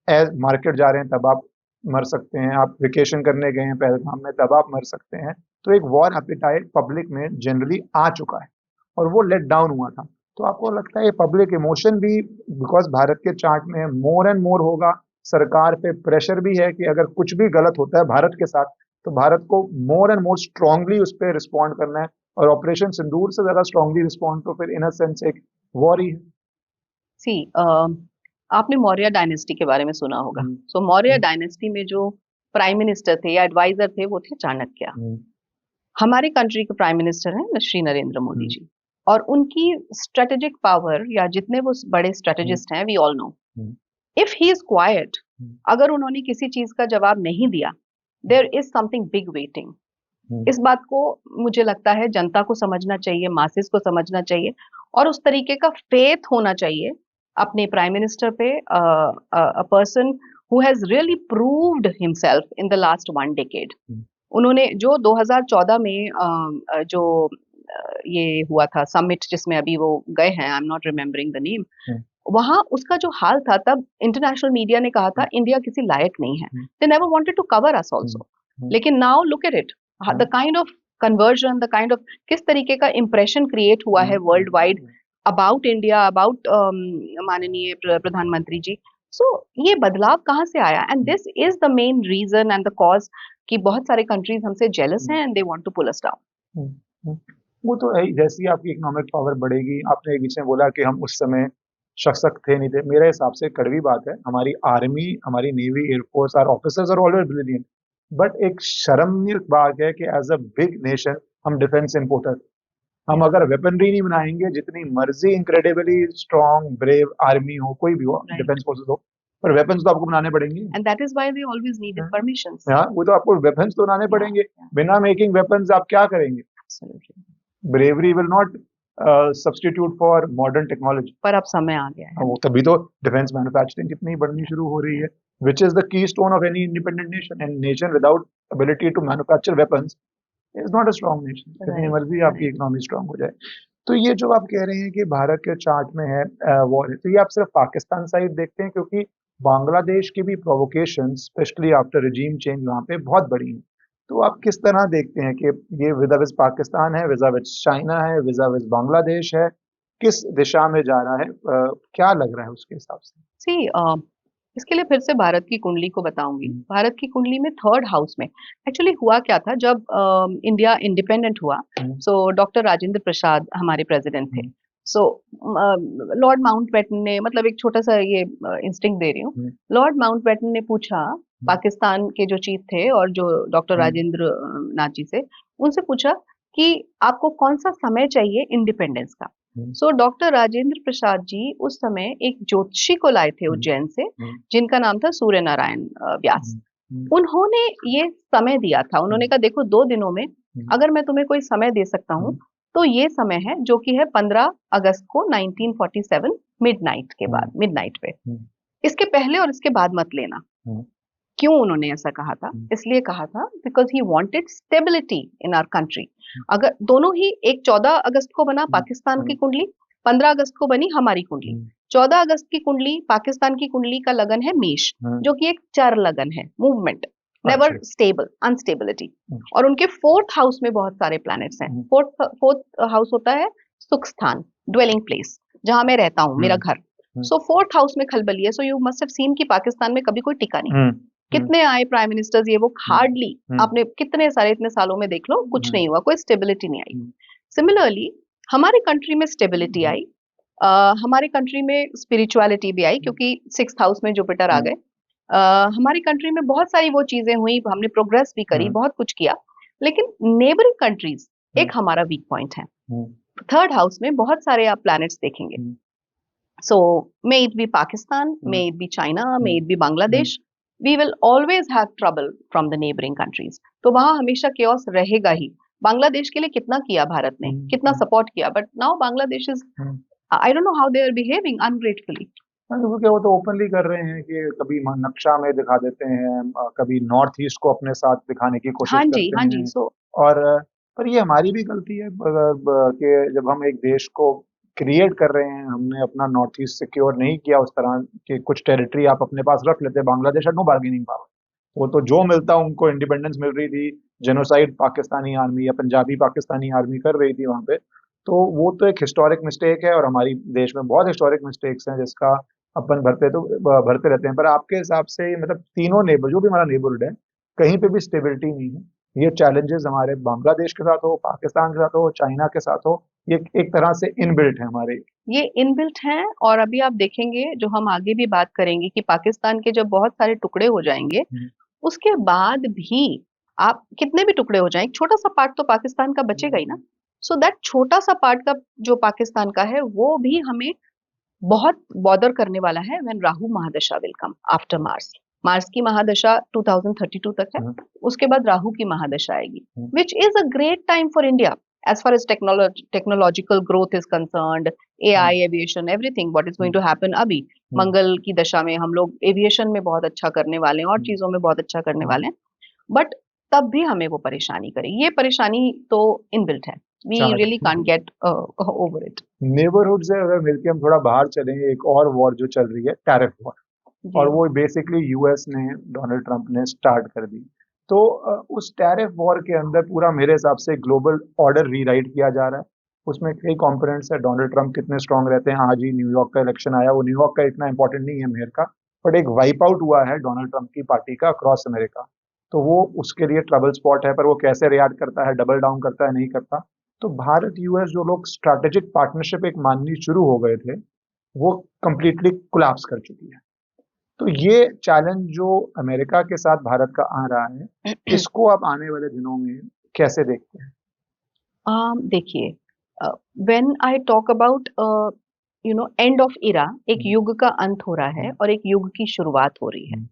एज मार्केट जा रहे हैं तब आप मर सकते हैं, आप वेकेशन करने गए हैं पहलगाम में तब आप मर सकते हैं। तो एक वॉर एपेटाइट पब्लिक में जनरली आ चुका है, और वो लेट डाउन हुआ था। तो आपको लगता है ये पब्लिक इमोशन भी, बिकॉज भारत के चार्ट में मोर एंड मोर होगा, सरकार पे प्रेशर भी है कि अगर कुछ भी गलत होता है भारत के साथ, तो भारत को मोर एंड मोर स्ट्रांगली उस पर रिस्पॉन्ड करना है, और ऑपरेशन सिंदूर से ज्यादा स्ट्रांगली रिस्पॉन्ड तो फिर इन अ सेंस एक वॉर ही है। सी, आपने मौर्य डायनेस्टी के बारे में सुना होगा। सो मौर्य डायनेस्टी में जो प्राइम मिनिस्टर थे या एडवाइजर थे वो थे चाणक्य। हमारे कंट्री के प्राइम मिनिस्टर हैं श्री नरेंद्र मोदी जी, और उनकी स्ट्रेटेजिक पावर, या जितने वो बड़े स्ट्रेटेजिस्ट हैं, we all know, if he is quiet, अगर उन्होंने किसी चीज का जवाब नहीं दिया, there is something big waiting. इस बात को मुझे लगता है जनता को समझना चाहिए, मासेस को समझना चाहिए, और उस तरीके का फेथ होना चाहिए अपने प्राइम मिनिस्टर पे, a person who has really proved himself in the last 1 decade। उन्होंने जो 2014 में जो ये हुआ था समिट, जिसमें अभी वो गए हैं, I am not remembering the name, वहां उसका जो हाल था, तब इंटरनेशनल मीडिया ने कहा था इंडिया किसी लायक नहीं है, they never wanted to cover us also. लेकिन now look at it, the kind of conversion, the kind of, किस तरीके का इंप्रेशन क्रिएट हुआ है world wide about India, about माननीय प्रधानमंत्री जी। सो ये बदलाव कहाँ से आया? And this is the main reason and the cause कि बहुत सारे कंट्रीज हमसे जेलस हैं and they want to pull us down. वो तो है ही, जैसे ही आपकी इकोनॉमिक पावर बढ़ेगी। आपने एक बीच में बोला कि हम उस समय सशक्त थे नहीं थे, मेरे हिसाब से कड़वी बात है। हमारी आर्मी, हमारी navy, air force, are officers are always brilliant, but एक शर्मनीय बात है कि एज अ बिग नेशन हम डिफेंस इंपोर्टर, हम अगर वेपनरी नहीं बनाएंगे, जितनी मर्जी इनक्रेडिबली स्ट्रॉन्ग ब्रेव आर्मी हो, कोई भी हो, Right. डिफेंस फोर्सेस हो, पर वेपन्स तो आपको बनाने पड़ेंगे। And that is why they always needed हाँ। permissions. हाँ, वो तो आपको वेपन्स तो बनाने पड़ेंगे। Yeah, बिना मेकिंग वेपन्स आप क्या करेंगे? absolutely. Bravery will not substitute for modern technology. पर अब समय आ गया है। वो तभी तो डिफेंस मैन्युफैक्चरिंग कितनी बढ़नी शुरू हो रही है, which is the keystone of any independent nation. And nation without ability to manufacture weapons is not a strong nation, कितनी Right, मर्जी आपकी इकोनॉमी स्ट्रॉन्ग हो जाए। तो ये जो आप कह रहे हैं कि भारत के चार्ट में है वॉर है, तो ये आप सिर्फ पाकिस्तान साइड देखते हैं, क्योंकि बांग्लादेश की भी provocation specially after regime change वहाँ पे बहुत बड़ी है। तो आप किस तरह देखते हैं कि ये विज़ा-विज़ पाकिस्तान है, विज़ा-विज़ चाइना है, विज़ा-विज़ बांग्लादेश है, किस दिशा में जा रहा है? क्या लग रहा है उसके हिसाब से? सी इसके लिए फिर से भारत की कुंडली को बताऊंगी। भारत की कुंडली में थर्ड हाउस में एक्चुअली हुआ क्या था जब इंडिया इंडिपेंडेंट हुआ। सो डॉक्टर राजेंद्र प्रसाद हमारे प्रेसिडेंट थे। सो लॉर्ड माउंटबेटन ने, मतलब एक छोटा सा ये इंस्टिंक्ट दे रही हूँ, लॉर्ड माउंटबेटन ने पूछा पाकिस्तान के जो चीफ थे और जो डॉक्टर राजेंद्र नाथ जी से, उनसे पूछा कि आपको कौन सा समय चाहिए इंडिपेंडेंस का। सो डॉक्टर राजेंद्र प्रसाद जी उस समय एक ज्योतिषी को लाए थे उज्जैन से, जिनका नाम था सूर्य नारायण व्यास। उन्होंने ये समय दिया था, उन्होंने कहा देखो 2 दिनों में अगर मैं तुम्हें कोई समय दे सकता हूँ तो ये समय है, जो कि है 15 अगस्त को 1947 मिडनाइट के बाद, मिडनाइट पे। इसके पहले और इसके बाद मत लेना। क्यों उन्होंने ऐसा कहा था? इसलिए कहा था because he wanted stability in our country. अगर दोनों ही, एक 14 अगस्त को बना पाकिस्तान की कुंडली, 15 अगस्त को बनी हमारी कुंडली। 14 अगस्त की कुंडली, पाकिस्तान की कुंडली का लगन है मेष, जो कि एक चर लगन है, मूवमेंट, नेवर स्टेबल, अनस्टेबिलिटी। और उनके 4th हाउस में बहुत सारे प्लैनेट्स हैं। फोर्थ हाउस होता है सुख स्थान, ड्वेलिंग प्लेस, जहां मैं रहता हूँ, मेरा घर। सो 4th हाउस में खलबली है। So you must have seen कि पाकिस्तान में कभी कोई टिका नहीं। कितने आए प्राइम मिनिस्टर्स, ये वो, हार्डली, आपने कितने सारे इतने सालों में देख लो, कुछ नहीं हुआ, कोई स्टेबिलिटी नहीं आई। सिमिलरली हमारे कंट्री में स्टेबिलिटी आई, हमारे कंट्री में स्पिरिचुअलिटी भी आई, क्योंकि 6th हाउस में जुपिटर आ गए। हमारी कंट्री में बहुत सारी वो चीजें हुई, हमने प्रोग्रेस भी करी, बहुत कुछ किया। लेकिन नेबरिंग कंट्रीज एक हमारा वीक पॉइंट है। 3rd हाउस में बहुत सारे आप प्लैनेट्स देखेंगे। So may it be Pakistan, may it be China, may it be Bangladesh, we will always have trouble from the neighboring countries. तो वहां हमेशा chaos रहेगा ही। बांग्लादेश के लिए कितना किया भारत ने, कितना सपोर्ट किया, but now Bangladesh is, I don't know how they are behaving ungratefully. क्योंकि वो तो ओपनली कर रहे हैं कि कभी नक्शा में दिखा देते हैं, कभी नॉर्थ ईस्ट को अपने साथ दिखाने की कोशिश करते हैं। हाँ जी। सो और पर ये हमारी भी गलती है कि जब हम एक देश को क्रिएट कर रहे हैं, हमने अपना नॉर्थ ईस्ट सिक्योर नहीं किया उस तरह कि कुछ टेरिटरी आप अपने पास रख लेते। बांग्लादेश नो बार्गेनिंग पावर, वो तो जो मिलता उनको, इंडिपेंडेंस मिल रही थी, जेनोसाइड पाकिस्तानी आर्मी या पंजाबी पाकिस्तानी आर्मी कर रही थी वहाँ पे। तो वो तो एक हिस्टोरिक मिस्टेक है, और हमारी देश में बहुत हिस्टोरिक मिस्टेक्स हैं जिसका अपन भरते रहते हैं। पर आपके हिसाब से मतलब तीनों नेबर, जो भी हमारा नेबरहुड है, कहीं पे भी स्टेबिलिटी नहीं है। ये चैलेंजेस हमारे बांग्लादेश के साथ हो, पाकिस्तान के साथ हो, चाइना के साथ हो, ये एक तरह से इनबिल्ट है हमारे। ये इनबिल्ट हैं। और अभी आप देखेंगे, जो हम आगे भी बात करेंगे, कि पाकिस्तान के जब बहुत सारे टुकड़े हो जाएंगे, उसके बाद भी आप कितने भी टुकड़े हो जाएं, एक छोटा सा पार्ट तो पाकिस्तान का बचेगा ही ना। सो दैट छोटा सा पार्ट का जो पाकिस्तान का है, वो भी हमें बहुत बॉदर करने वाला है when Rahu महादशा will come after Mars. Mars की महादशा 2032 तक है, उसके बाद राहु की महादशा आएगी, which is a great time for India as far as technological growth is concerned, AI, aviation, everything what is going to happen। अभी मंगल की दशा में हम लोग एविएशन में बहुत अच्छा करने वाले हैं और चीजों में बहुत अच्छा करने वाले हैं, बट तब भी हमें वो परेशानी करेगी। ये परेशानी तो इनबिल्ट है, we really can't get over it। Neighbourhood से अगर मिलके हम थोड़ा बाहर चलेंगे, एक और वॉर जो चल रही है, टैरिफ वॉर, और वो बेसिकली यूएस ने, डोनाल्ड ट्रंप ने स्टार्ट कर दी। तो उस टैरिफ वॉर के अंदर पूरा मेरे हिसाब से ग्लोबल ऑर्डर रीराइट किया जा रहा है। उसमें कई कंपोनेंट्स है। डोनाल्ड ट्रंप कितने स्ट्रांग रहते हैं, आज ही न्यूयॉर्क का इलेक्शन आया, वो न्यूयॉर्क का इतना इंपॉर्टेंट नहीं है मेयर का, बट एक वाइप आउट हुआ है डोनाल्ड ट्रंप की पार्टी का अक्रॉस अमेरिका। तो वो उसके लिए ट्रबल स्पॉट है, पर वो कैसे रिएक्ट करता है, डबल डाउन करता है, नहीं करता, तो भारत यूएस जो लोग स्ट्रैटेजिक पार्टनरशिप एक माननी शुरू हो गए थे, वो कंप्लीटली कोलैप्स कर चुकी है। तो ये चैलेंज जो अमेरिका के साथ भारत का आ रहा है, इसको आप आने वाले दिनों में कैसे देखते हैं? देखिए, when I talk about end of era, एक युग का अंत हो रहा है और एक युग की शुरुआत हो रही है।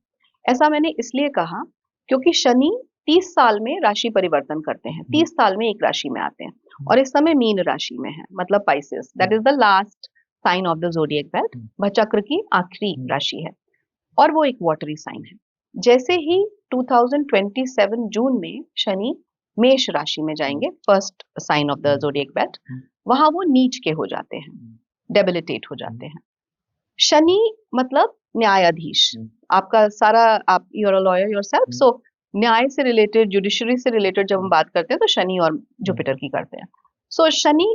ऐसा मैंने इसलिए कहा क्योंकि शनि 30 साल में राशि परिवर्तन करते हैं, 30 साल में एक राशि में आते हैं और इस समय मीन राशि में है, मतलब Pisces, that is the last sign of the zodiac belt, भचक्र की आखिरी राशि है और वो एक वाटरी साइन है। जैसे ही 2027 जून में शनि मेष राशि में जाएंगे, first sign of the zodiac belt, वहां वो नीच के हो जाते हैं, डेबिलिटेट हो जाते हैं। शनि मतलब न्यायाधीश, आपका सारा, आप you are a lawyer yourself, so न्याय से रिलेटेड, जुडिशरी से रिलेटेड जब हम बात करते हैं तो शनि और जुपिटर की करते हैं। सो शनि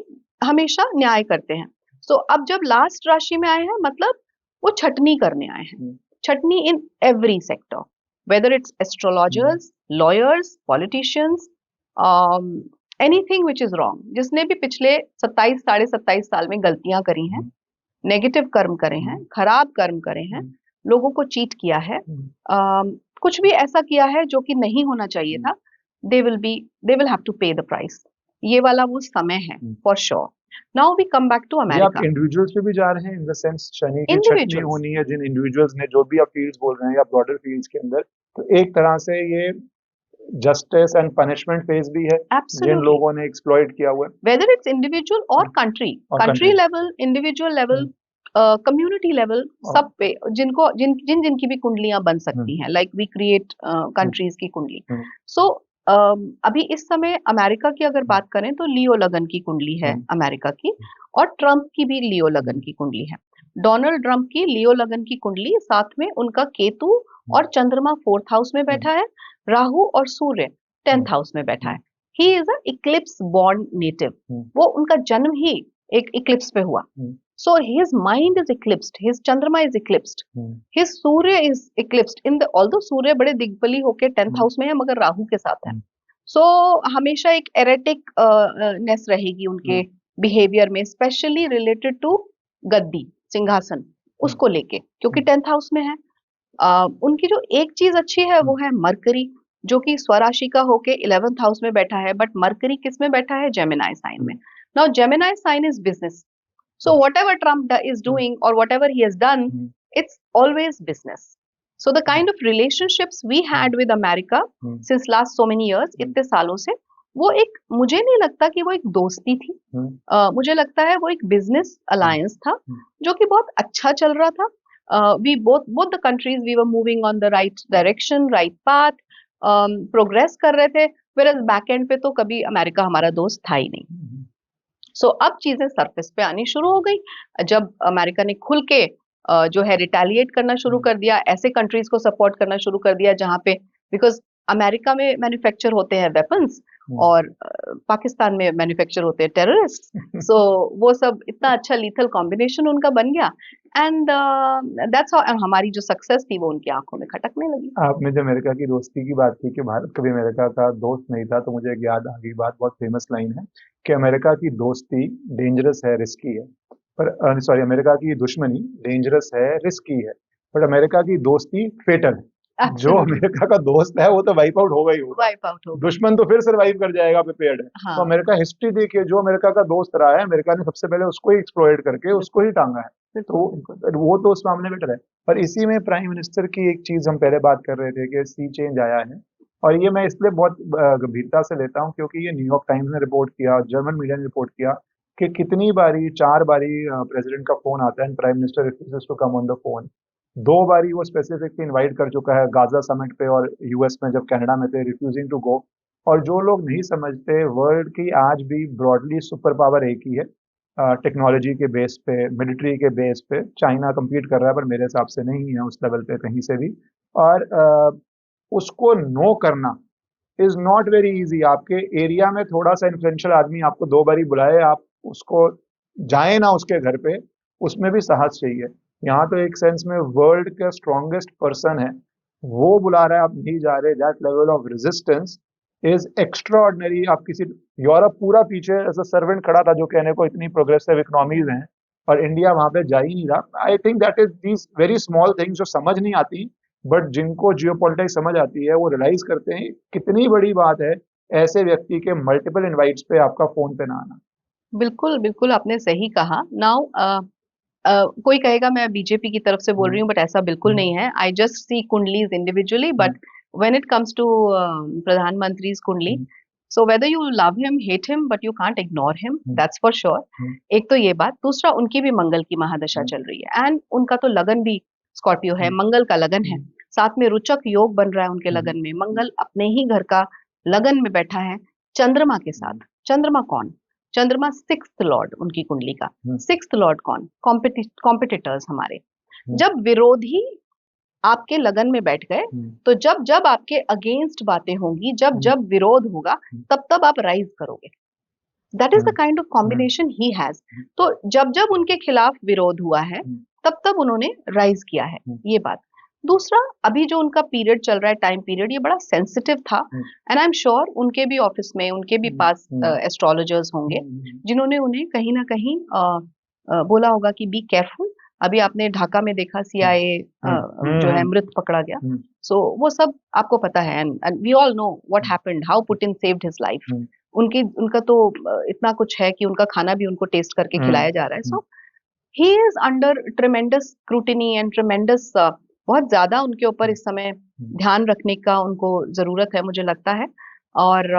हमेशा न्याय करते हैं। सो अब जब लास्ट राशि में आए हैं, मतलब वो छटनी करने आए हैं, छटनी in every sector, whether it's astrologers, lawyers, politicians, anything which is wrong. जिसने भी पिछले 27 साढ़े 27 साल में गलतियां करी हैं, नेगेटिव कर्म करे हैं, खराब कर्म करे हैं, लोगों को चीट किया है, कुछ भी ऐसा किया है जो कि नहीं होना चाहिए था, they will have to pay the price. ये वाला वो समय है for sure. Now we come back to ये आप अमेरिका। इंडिविजुअल्स पे भी जा रहे हैं, इन द सेंस शनि की छटनी इंडिविजुअल्स, होनी है जिन इंडिविजुअल्स ने, जो भी आप फील्ड्स बोल रहे हैं या ब्रॉडर फील्ड्स के अंदर, तो एक तरह से ये जस्टिस एंड पनिशमेंट फेज भी है जिन एब्सोल्युटली, लोगों ने एक्सप्लॉइट किया हुआ है। वेदर इट्स इंडिविजुअल और कंट्री, और country country। Level, individual level, community level, सब पे जिनको जिनकी भी कुंडलियां बन सकती हैं, लाइक वी क्रिएट कंट्रीज की कुंडली। सो अभी इस समय अमेरिका की अगर बात करें तो लियो लगन की कुंडली है अमेरिका की, और ट्रंप की भी लियो लगन की कुंडली है। डोनाल्ड ट्रंप की लियो लगन की कुंडली, साथ में उनका केतु और चंद्रमा 4th हाउस में बैठा है, राहु और सूर्य 10th हाउस में बैठा है। ही is a Eclipse born native, वो उनका जन्म ही एक इक्लिप्स पे हुआ। So his mind is eclipsed, his Chandrama is eclipsed, his Surya is eclipsed in the, although Surya बड़े दिग्बली होके 10th हाउस में है मगर राहु के साथ है। So हमेशा एक एरेटिक नेस रहेगी उनके बिहेवियर में, स्पेशली रिलेटेड टू गद्दी, सिंहासन, उसको लेके, क्योंकि 10th हाउस में है। उनकी जो एक चीज अच्छी है वो है मरकरी, जो कि स्वराशि का होके 11th हाउस में बैठा है, बट मरकरी किस में बैठा है? जेमिनाई साइन में। Now Gemini sign is business, so whatever Trump is doing or whatever he has done, it's always business. So the kind of relationships we had with America since last so many years, इतने सालों से, वो एक, मुझे नहीं लगता कि वो एक दोस्ती थी, मुझे लगता है वो एक बिजनेस अलायंस था जो कि बहुत अच्छा चल रहा था। We both the countries, we were moving on the right direction, right path, progress कर रहे थे, whereas बैक एंड पे तो कभी अमेरिका हमारा दोस्त था ही नहीं। सो अब चीजें सरफेस पे आनी शुरू हो गई जब अमेरिका ने खुल के जो है रिटेलिएट करना शुरू कर दिया, ऐसे कंट्रीज को सपोर्ट करना शुरू कर दिया जहां पे, बिकॉज अमेरिका में मैन्युफैक्चर होते हैं वेपन्स और पाकिस्तान में मैन्युफैक्चर होते हैं टेररिस्ट। सो वो सब इतना अच्छा लीथल कॉम्बिनेशन उनका बन गया, एंड दैट्स हाउ हमारी जो सक्सेस थी वो उनकी आंखों में खटकने लगी। आपने जो अमेरिका की दोस्ती की बात की कि भारत कभी अमेरिका का दोस्त नहीं था, तो मुझे एक याद आ गई बात, बहुत फेमस लाइन है कि अमेरिका की दोस्ती डेंजरस है, रिस्की है, पर सॉरी, अमेरिका की दुश्मनी डेंजरस है, रिस्की है, बट अमेरिका की दोस्ती फेटल है। जो अमेरिका का दोस्त है वो तो वाइप आउट होगा ही होगा, वाइप आउट होगा, दुश्मन तो फिर सर्वाइव कर जाएगा, प्रिपेयर्ड है। हाँ। तो अमेरिका हिस्ट्री देखिए, जो अमेरिका का दोस्त रहा है, अमेरिका ने सबसे पहले उसको ही एक्सप्लॉइट करके उसको ही टांगा है, तो वो तो उस मामले में डर है। पर इसी में प्राइम मिनिस्टर की एक चीज हम पहले बात कर रहे थे कि सी चेंज आया है, और ये मैं इसलिए बहुत गंभीरता से लेता हूँ क्योंकि ये न्यूयॉर्क टाइम्स ने रिपोर्ट किया, जर्मन मीडिया ने रिपोर्ट किया कि कितनी बारी, 4 बारी प्रेसिडेंट का फोन आता है, prime minister refuses to come on the phone. 2 बारी वो स्पेसिफिकली इनवाइट कर चुका है गाजा समिट पे, और यूएस में जब कनाडा में थे, रिफ्यूजिंग टू गो। और जो लोग नहीं समझते, वर्ल्ड की आज भी ब्रॉडली सुपर पावर एक ही है, टेक्नोलॉजी के बेस पे, मिलिट्री के बेस पे चाइना compete कर रहा है, पर मेरे हिसाब से नहीं है उस लेवल पे कहीं से भी। और उसको नो करना इज नॉट वेरी इजी। आपके एरिया में थोड़ा सा इन्फ्लुएंशियल आदमी आपको 2 बारी बुलाए, आप उसको जाए ना उसके घर पे, उसमें भी साहस चाहिए। यहाँ तो एक सेंस में वर्ल्ड का स्ट्रॉन्गेस्ट पर्सन है, वो बुला रहा है, आप नहीं जा रहे, that level of resistance is extraordinary. आप किसी यूरोप पूरा पीछे ऐसा सर्वेंट खड़ा था जो कहने को इतनी प्रोग्रेसिव इकोनॉमीज हैं और इंडिया वहां पे जा ही नहीं रहा। I think that is these very small things जो समझ नहीं आती, बट जिनको जियोपॉलिटिक्स समझ आती है वो रियलाइज करते हैं कितनी बड़ी बात है ऐसे व्यक्ति के मल्टीपल इनवाइट्स पे आपका फोन पे ना आना। बिल्कुल बिल्कुल आपने सही कहा। नाउ कोई कहेगा मैं बीजेपी की तरफ से बोल रही हूँ, बट ऐसा बिल्कुल नहीं है। आई जस्ट सी कुंडलीज individually, but when it comes to प्रधानमंत्री कुंडली, so whether you love him hate him but you can't ignore him, that's for sure. एक तो ये बात, दूसरा उनकी भी मंगल की महादशा चल रही है, एंड उनका तो लगन भी स्कॉर्पियो है, मंगल का लगन है, साथ में रुचक योग बन रहा है उनके लगन में। मंगल अपने ही घर का लगन में बैठा है चंद्रमा के साथ। चंद्रमा कौन? चंद्रमा सिक्स्थ लॉर्ड उनकी कुंडली का। सिक्स्थ लॉर्ड कौन? कॉम्पिटिटर्स हमारे। जब विरोधी आपके लगन में बैठ गए, तो जब जब आपके अगेंस्ट बातें होंगी, जब जब विरोध होगा, तब तब आप राइज करोगे। That is the kind of combination he has. तो जब जब उनके खिलाफ विरोध हुआ है, तब तब उन्होंने राइज किया है, ये बात। दूसरा, अभी जो उनका पीरियड चल रहा है, टाइम पीरियड, ये बड़ा सेंसिटिव था, एंड आई एम श्योर उनके भी ऑफिस में उनके भी पास एस्ट्रोलॉजर्स होंगे जिन्होंने उन्हें कहीं ना कहीं बोला होगा कि बी केयरफुल। अभी आपने ढाका में देखा CIA जो है मृत पकड़ा गया, सो वो सब आपको पता है, and we all know what happened, how Putin saved his life. उनका तो इतना कुछ है कि उनका खाना भी उनको टेस्ट करके खिलाया जा रहा है। So he is under tremendous scrutiny and tremendous, बहुत ज्यादा उनके ऊपर इस समय ध्यान रखने का उनको जरूरत है, मुझे लगता है। और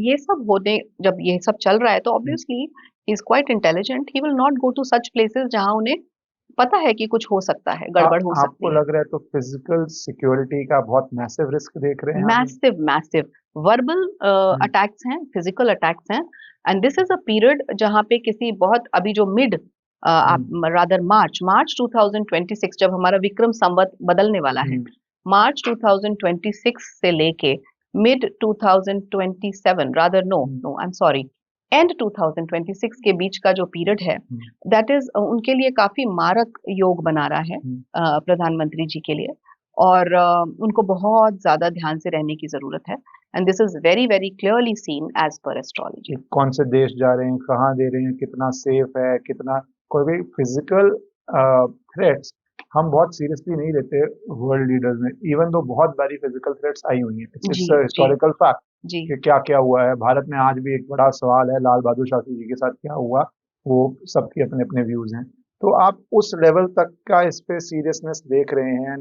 ये सब होने, जब ये सब चल रहा है, तो obviously he is quite intelligent, he will not go to such places जहां उन्हें पता है कि कुछ हो सकता है, गड़बड़ हो सकती आपको है। लग रहा है तो फिजिकल सिक्योरिटी का बहुत मैसिव रिस्क देख रहे हैं आप? मैसिव मैसिव वर्बल अटैक्स हैं, फिजिकल अटैक्स हैं, and this is a period जहां पे किसी बहुत, अभी जो मिड रादर मार्च 2026, जब हमारा विक्रम संवत बदलने वाला है, मार्च 2026 से लेके mid 2027, rather no no I am sorry, and 2026 के बीच का जो पीरियड है, दैट इज उनके लिए काफी मारक योग बना रहा है प्रधानमंत्री जी के लिए। और उनको बहुत ज्यादा ध्यान से रहने की जरूरत है, and this is very very clearly seen as पर एस्ट्रोलॉजी। कौन से देश जा रहे हैं, कहाँ दे रहे हैं, कितना सेफ है, कितना कोई भी फिजिकल थ्रेट्स हम बहुत सीरियसली नहीं लेते वर्ल्ड लीडर्स में, इवन दो बहुत बड़ी फिजिकल थ्रेट्स आई हुई हैं। इट्स हिस्टोरिकल फैक्ट कि क्या क्या हुआ है भारत में। आज भी एक बड़ा सवाल है लाल बहादुर शास्त्री जी के साथ क्या हुआ, वो सबके अपने अपने व्यूज हैं। तो आप उस लेवल तक का इस पे सीरियसनेस देख रहे हैं,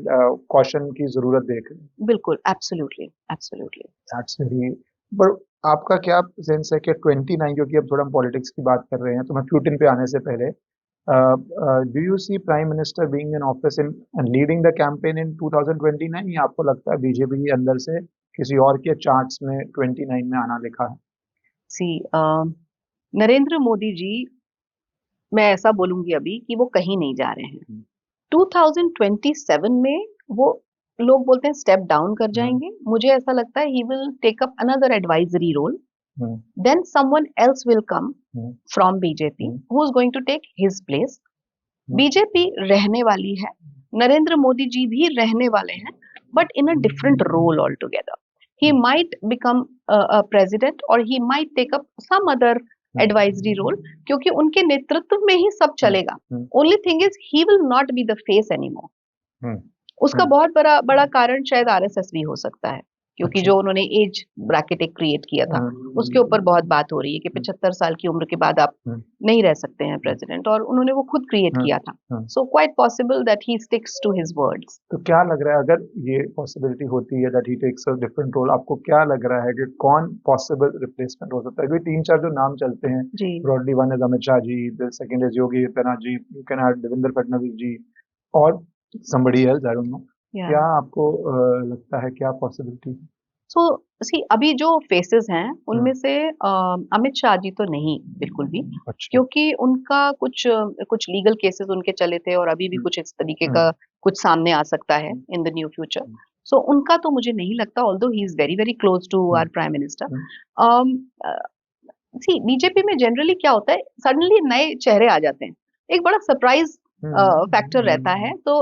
कॉशन की जरूरत देख रहे हैं? बिल्कुल, एब्सोल्युटली एब्सोल्युटली। That's very. पर आपका क्या सेंस है कि 29, क्योंकि अब थोड़ा हम पॉलिटिक्स की बात कर रहे हैं, तो मैं प्यूटिन पे आने से पहले, do you see prime minister being in office in leading the campaign in 2029, या आपको लगता है बीजेपी के अंदर से किसी और के चार्ट्स में 29 में आना लिखा है? सी नरेंद्र मोदी जी, मैं ऐसा बोलूंगी अभी कि वो कहीं नहीं जा रहे हैं। 2027 में वो, लोग बोलते हैं स्टेप डाउन कर जाएंगे, मुझे ऐसा लगता है he will take up another advisory role, then someone else will come from BJP who is going to take his place. BJP रहने वाली है, नरेंद्र मोदी जी भी रहने वाले हैं, but in a different role altogether. He might become a president, और he might take up some other advisory role, क्योंकि उनके नेतृत्व में ही सब चलेगा। Only thing is he will not be the face anymore. उसका बहुत बड़ा कारण शायद RSS भी हो सकता है, क्योंकि जो उन्होंने एज ब्रैकेट एक क्रिएट किया था, उसके ऊपर बहुत बात हो रही है कि 75 साल की उम्र के बाद आप नहीं रह सकते हैं प्रेसिडेंट, और उन्होंने वो खुद क्रिएट किया था। So quite possible that he sticks to his words. तो क्या लग रहा है, अगर ये पॉसिबिलिटी होती है that he takes a different role, आपको क्या लग रहा है कि कौन पॉसिबल रिप्लेसमेंट हो सकता है? क्योंकि 3-4 जो नाम चलते हैं broadly, one is Amit Shah ji, the second is Yogi Adityanath ji, you can add Devendra Fadnavis ji, और somebody else, I don't know. क्या आपको लगता है, क्या पॉसिबिलिटी? सो सी, अभी जो फेसेस हैं उनमें से अमित शाह जी तो नहीं, बिल्कुल भी। क्योंकि उनका कुछ लीगल केसेस उनके चले थे, और अभी भी कुछ इस तरीके का कुछ सामने आ सकता है in the new future. So उनका तो मुझे नहीं लगता, although he is very very close to our prime minister. See, BJP में जनरली क्या होता है, सडनली नए चेहरे आ जाते हैं, एक बड़ा सरप्राइज फैक्टर रहता है। तो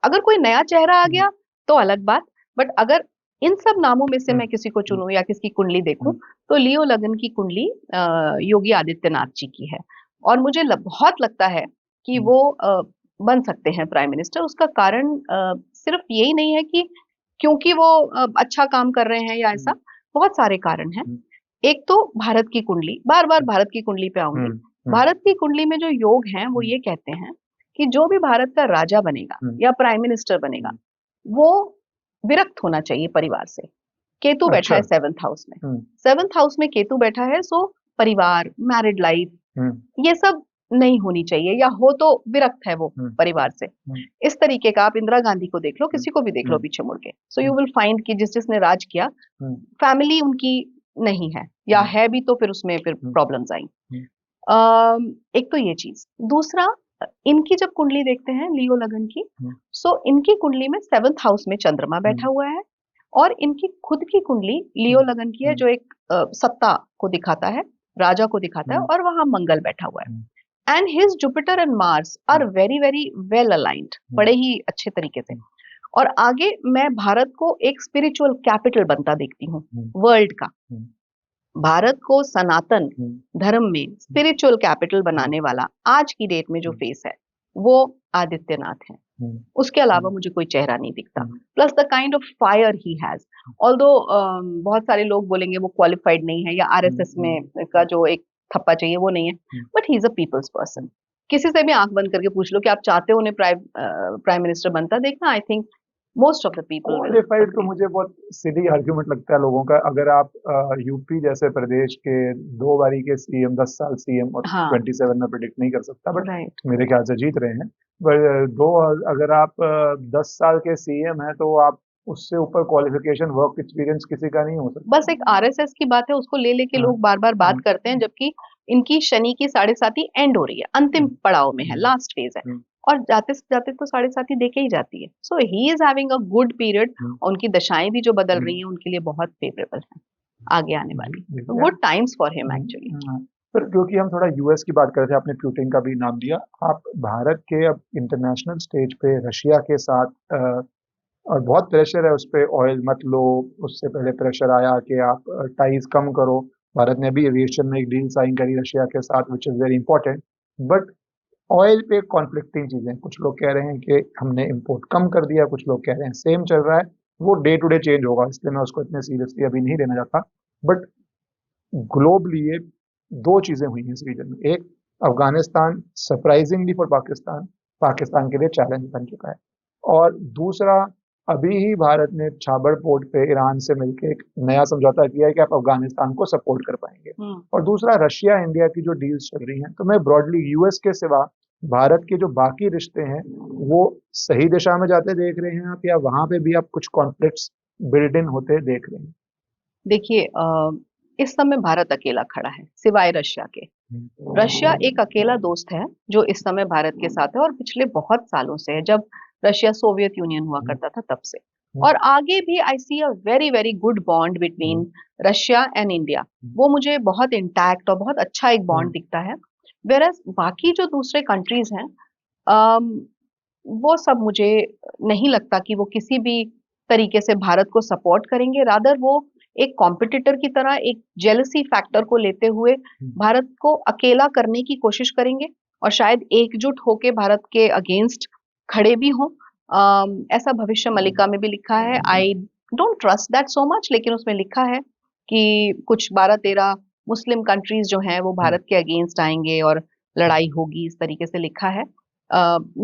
अगर कोई नया चेहरा आ गया तो अलग बात, बट अगर इन सब नामों में से हम्म, मैं किसी को हम्म, चुनूं या किसकी कुंडली देखूं, हम्म, तो लियो लगन की कुंडली योगी आदित्यनाथ जी की है। और मुझे बहुत लगता है कि हम्म, वो बन सकते हैं प्राइम मिनिस्टर। उसका कारण सिर्फ यही नहीं है कि क्योंकि वो अच्छा काम कर रहे हैं या ऐसा, हम्म, बहुत सारे कारण हैं। हम्म, एक तो भारत की कुंडली, बार बार भारत की कुंडली पे आऊंगी। हम्म, हम्म, भारत की कुंडली में जो योग हैं वो हम्म, ये कहते हैं कि जो भी भारत का राजा बनेगा हम्म, या प्राइम मिनिस्टर बनेगा, हम्म, वो विरक्त होना चाहिए परिवार से। केतु बैठा अच्छा। है सेवंथ हाउस में। हम्म, सेवंथ हाउस में केतु बैठा है, सो परिवार, मैरिड लाइफ, हम्म, ये सब नहीं होनी चाहिए, या हो तो विरक्त है वो हम्म, परिवार से। हम्म, इस तरीके का आप इंदिरा गांधी को देख लो, हम्म, किसी को भी देख लो हम्म, पीछे मुड़ के, so you hmm, will find कि जिस जिसने राज किया, हम्म, फैमिली उनकी नहीं है, या हम्म, है भी तो फिर उसमें फिर हम्म, प्रॉब्लम्स आई। हम्म, एक तो ये चीज। दूसरा, इनकी जब कुंडली देखते हैं लियो लगन की, हम्म, सो इनकी कुंडली में सेवंथ हाउस में चंद्रमा बैठा हम्म, हुआ है। और इनकी खुद की कुंडली लियो हम्म, लगन की है, हम्म, जो एक सत्ता को दिखाता है, राजा को दिखाता है, हम्म, और वहां मंगल बैठा हुआ हम्म, है। And his Jupiter and Mars are very very well aligned, hmm, बड़े ही अच्छे तरीके से। हम्म, और आगे मैं भारत को एक स्पिरिचुअल कैपिटल बनता देखती हूँ, हम्म, वर्ल्ड का। हम्म, भारत को सनातन हम्म, धर्म में स्पिरिचुअल कैपिटल हम्म, बनाने वाला आज की डेट में जो हम्म, फेस है, वो आदित्यनाथ है। हम्म, उसके अलावा हम्म, मुझे कोई चेहरा नहीं दिखता। Hmm, plus the kind of fire he has, although बहुत सारे लोग बोलेंगे वो क्वालिफाइड नहीं है, या हम्म, आरएसएस में का जो एक थप्पा चाहिए वो नहीं है, hmm, but he is a people's person. किसी से भी आंख बंद करके पूछ लो कि आप चाहते हो उन्हें प्राइम मिनिस्टर बनता देखना, I think most of the people will qualified तो अग्री। मुझे बहुत सिली आर्ग्यूमेंट लगता है लोगों का। अगर आप यूपी जैसे प्रदेश के 2 बारी के सीएम, 10 साल सीएम, और हाँ, 27 में प्रिडिक्ट नहीं कर सकता, बट राइट। मेरे ख्याल से जीत रहे हैं। पर दो, अगर आप 10 साल के सीएम हैं तो आप उससे ऊपर क्वालिफिकेशन, वर्क एक्सपीरियंस किसी का नहीं हो सकता। बस एक आरएसएस की बात है, उसको ले लेके हाँ, लोग बार बार बात हम्म, करते हैं, जबकि इनकी शनि की साढ़े साथी एंड हो रही है, अंतिम हम्म, पड़ाव में है, हम्म, लास्ट फेज है। हम्म, और जाते से जाते तो साढ़े साथी देके ही जाती है, so he is having a good period. Hmm, और उनकी दशाएं भी जो बदल रही हम्म, हैं उनके लिए बहुत फेवरेबल है आगे आने वाली। देखिए good times for him actually. पर क्योंकि हम थोड़ा यूएस की बात कर रहे थे, आपने पुतिन का भी नाम दिया। आप भारत के अब इंटरनेशनल स्टेज पे रशिया के साथ और बहुत प्रेशर है उस पे, ऑयल मत लो। उससे पहले प्रेशर आया कि आप टाइज कम करो। भारत ने भी एविएशन में एक डील साइन करी रशिया के साथ, which is very important. But oil पे कॉन्फ्लिक्टिंग चीजें, कुछ लोग कह रहे हैं कि हमने इंपोर्ट कम कर दिया, कुछ लोग कह रहे हैं सेम चल रहा है। वो डे टू डे चेंज होगा, इसलिए मैं उसको इतने सीरियसली अभी नहीं लेना चाहता। बट ग्लोबली ये दो चीजें हुई हैं इस रीजन में। एक, अफगानिस्तान सरप्राइजिंगली फॉर पाकिस्तान, पाकिस्तान के लिए चैलेंज बन चुका है। और दूसरा, अभी ही भारत ने छाबड़ पोर्ट पे ईरान से मिलकर एक नया समझौता किया है कि आप अफगानिस्तान को सपोर्ट कर पाएंगे। हम्म। और दूसरा, रशिया इंडिया की जो डील्स चल रही हैं। तो मैं ब्रॉडली यूएस के सिवा भारत के जो बाकी रिश्ते हैं वो सही दिशा में जाते देख रहे हैं आप, या वहां पे भी आप कुछ कॉन्फ्लिक्ट्स बिल्ड इन होते देख रहे हैं? देखिए, इस समय भारत अकेला खड़ा है सिवाय रशिया के। रशिया एक अकेला दोस्त है जो इस समय भारत के साथ है, और पिछले बहुत सालों से है, जब रशिया सोवियत यूनियन हुआ करता था तब से। और आगे भी I see a very very good bond between Russia and India. वो मुझे बहुत इंटैक्ट और बहुत अच्छा एक बॉन्ड दिखता है। वेरस बाकी जो दूसरे कंट्रीज हैं, अम, वो सब मुझे नहीं लगता कि वो किसी भी तरीके से भारत को सपोर्ट करेंगे। रादर वो एक कॉम्पिटिटर की तरह एक जेलसी फैक्टर को लेते हुए भारत को अकेला करने की कोशिश करेंगे, और शायद एकजुट होके भारत के अगेंस्ट खड़े भी हों। ऐसा भविष्य मलिका में भी लिखा है। I don't trust that so much, लेकिन उसमें लिखा है कि कुछ 12-13 मुस्लिम कंट्रीज जो हैं वो भारत के अगेंस्ट आएंगे और लड़ाई होगी, इस तरीके से लिखा है।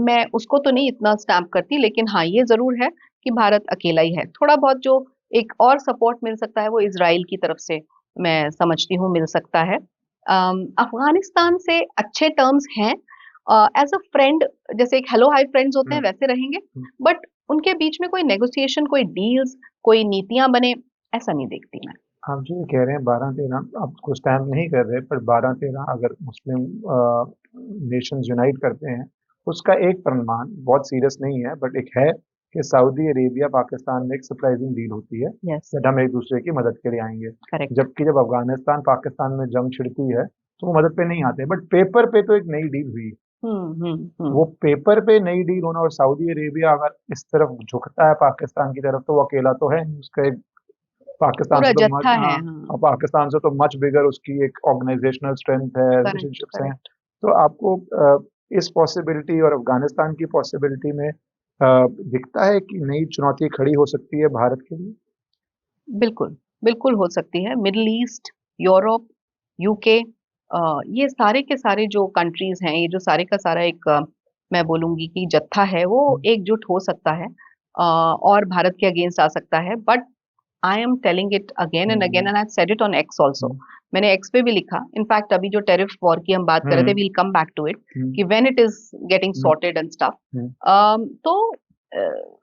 मैं उसको तो नहीं इतना स्टैम्प करती, लेकिन हाँ ये जरूर है कि भारत अकेला ही है। थोड़ा बहुत जो एक और सपोर्ट मिल सकता है वो इजराइल की तरफ से मैं समझती हूँ मिल सकता है। अफगानिस्तान से अच्छे टर्म्स हैं, एज अ फ्रेंड, जैसे एक हेलो हाय फ्रेंड्स होते हैं वैसे रहेंगे। बट उनके बीच में कोई नेगोशिएशन, कोई डील्स, कोई नीतियां बने, ऐसा नहीं देखती मैं। आप जो ये कह रहे हैं 12-13, आप कुछ टाइम नहीं कर रहे, पर 12-13 अगर मुस्लिम नेशंस यूनाइट करते हैं, उसका एक प्रमाण बहुत सीरियस नहीं है, बट एक है कि सऊदी अरेबिया पाकिस्तान में एक सरप्राइजिंग डील होती है यस, कि हम एक दूसरे की मदद के लिए आएंगे। करेक्ट। जबकि जब अफगानिस्तान पाकिस्तान में जंग छिड़ती है तो वो मदद पे नहीं आते, बट पेपर पे तो एक नई डील हुई। वो पेपर पे नई डील होना, और सऊदी अरेबिया अगर इस तरफ झुकता है पाकिस्तान की तरफ, तो वो अकेला तो है नहीं, उसका एक पाकिस्तान पूरा से तो मच जत्था है, हाँ, हाँ। और पाकिस्तान से तो मच बिगर उसकी एक ऑर्गेनाइजेशनल स्ट्रेंथ है, करेक्ट, रिलेशनशिप्स हैं। करेक्ट। तो आपको इस पॉसिबिलिटी और अफगानिस्तान की पॉसिबिलिटी में दिखता है कि नई चुनौती खड़ी हो सकती है भारत के लिए? बिल्कुल, बिल्कुल हो सकती है। मिडल ईस्ट, यूरोप, यूके, ये सारे के सारे जो कंट्रीज हैं, ये जो सारे का सारा एक मैं बोलूंगी कि जत्था है, वो हम्म, एकजुट हो सकता है और भारत के अगेंस्ट आ सकता है। But I am telling it again and again, hmm, and I said it on X also. Hmm, मैंने एक्स पे भी लिखा। इनफैक्ट अभी जो टेरिफ वॉर की हम बात कर रहे थे, hmm, we'll come back to it, hmm, कि when it is getting hmm, sorted and stuff. Hmm, तो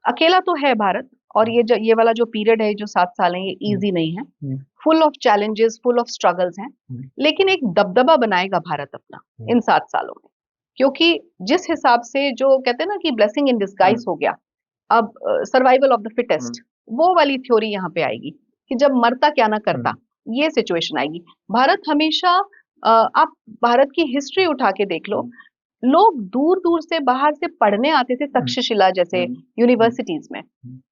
अकेला तो है भारत। और ये वाला जो पीरियड है, जो 7 साल है, ये हम्म, इजी नहीं है। Hmm, full of challenges, full of struggles हैं। हम्म, लेकिन एक दबदबा बनाएगा भारत अपना हम्म, इन 7 सालों में। क्योंकि जिस हिसाब से जो कहते हैं ना कि ब्लेसिंग इन डिस्गाइज हो गया, अब survival of the hmm, fittest, वो वाली थ्योरी यहाँ पे आएगी कि जब मरता क्या ना करता, हम्म, ये सिचुएशन आएगी। भारत हमेशा आप भारत की हिस्ट्री उठा के देख लो, लोग दूर दूर से बाहर से पढ़ने आते थे हम्म, तक्षशिला जैसे हम्म, हम्म, यूनिवर्सिटीज में।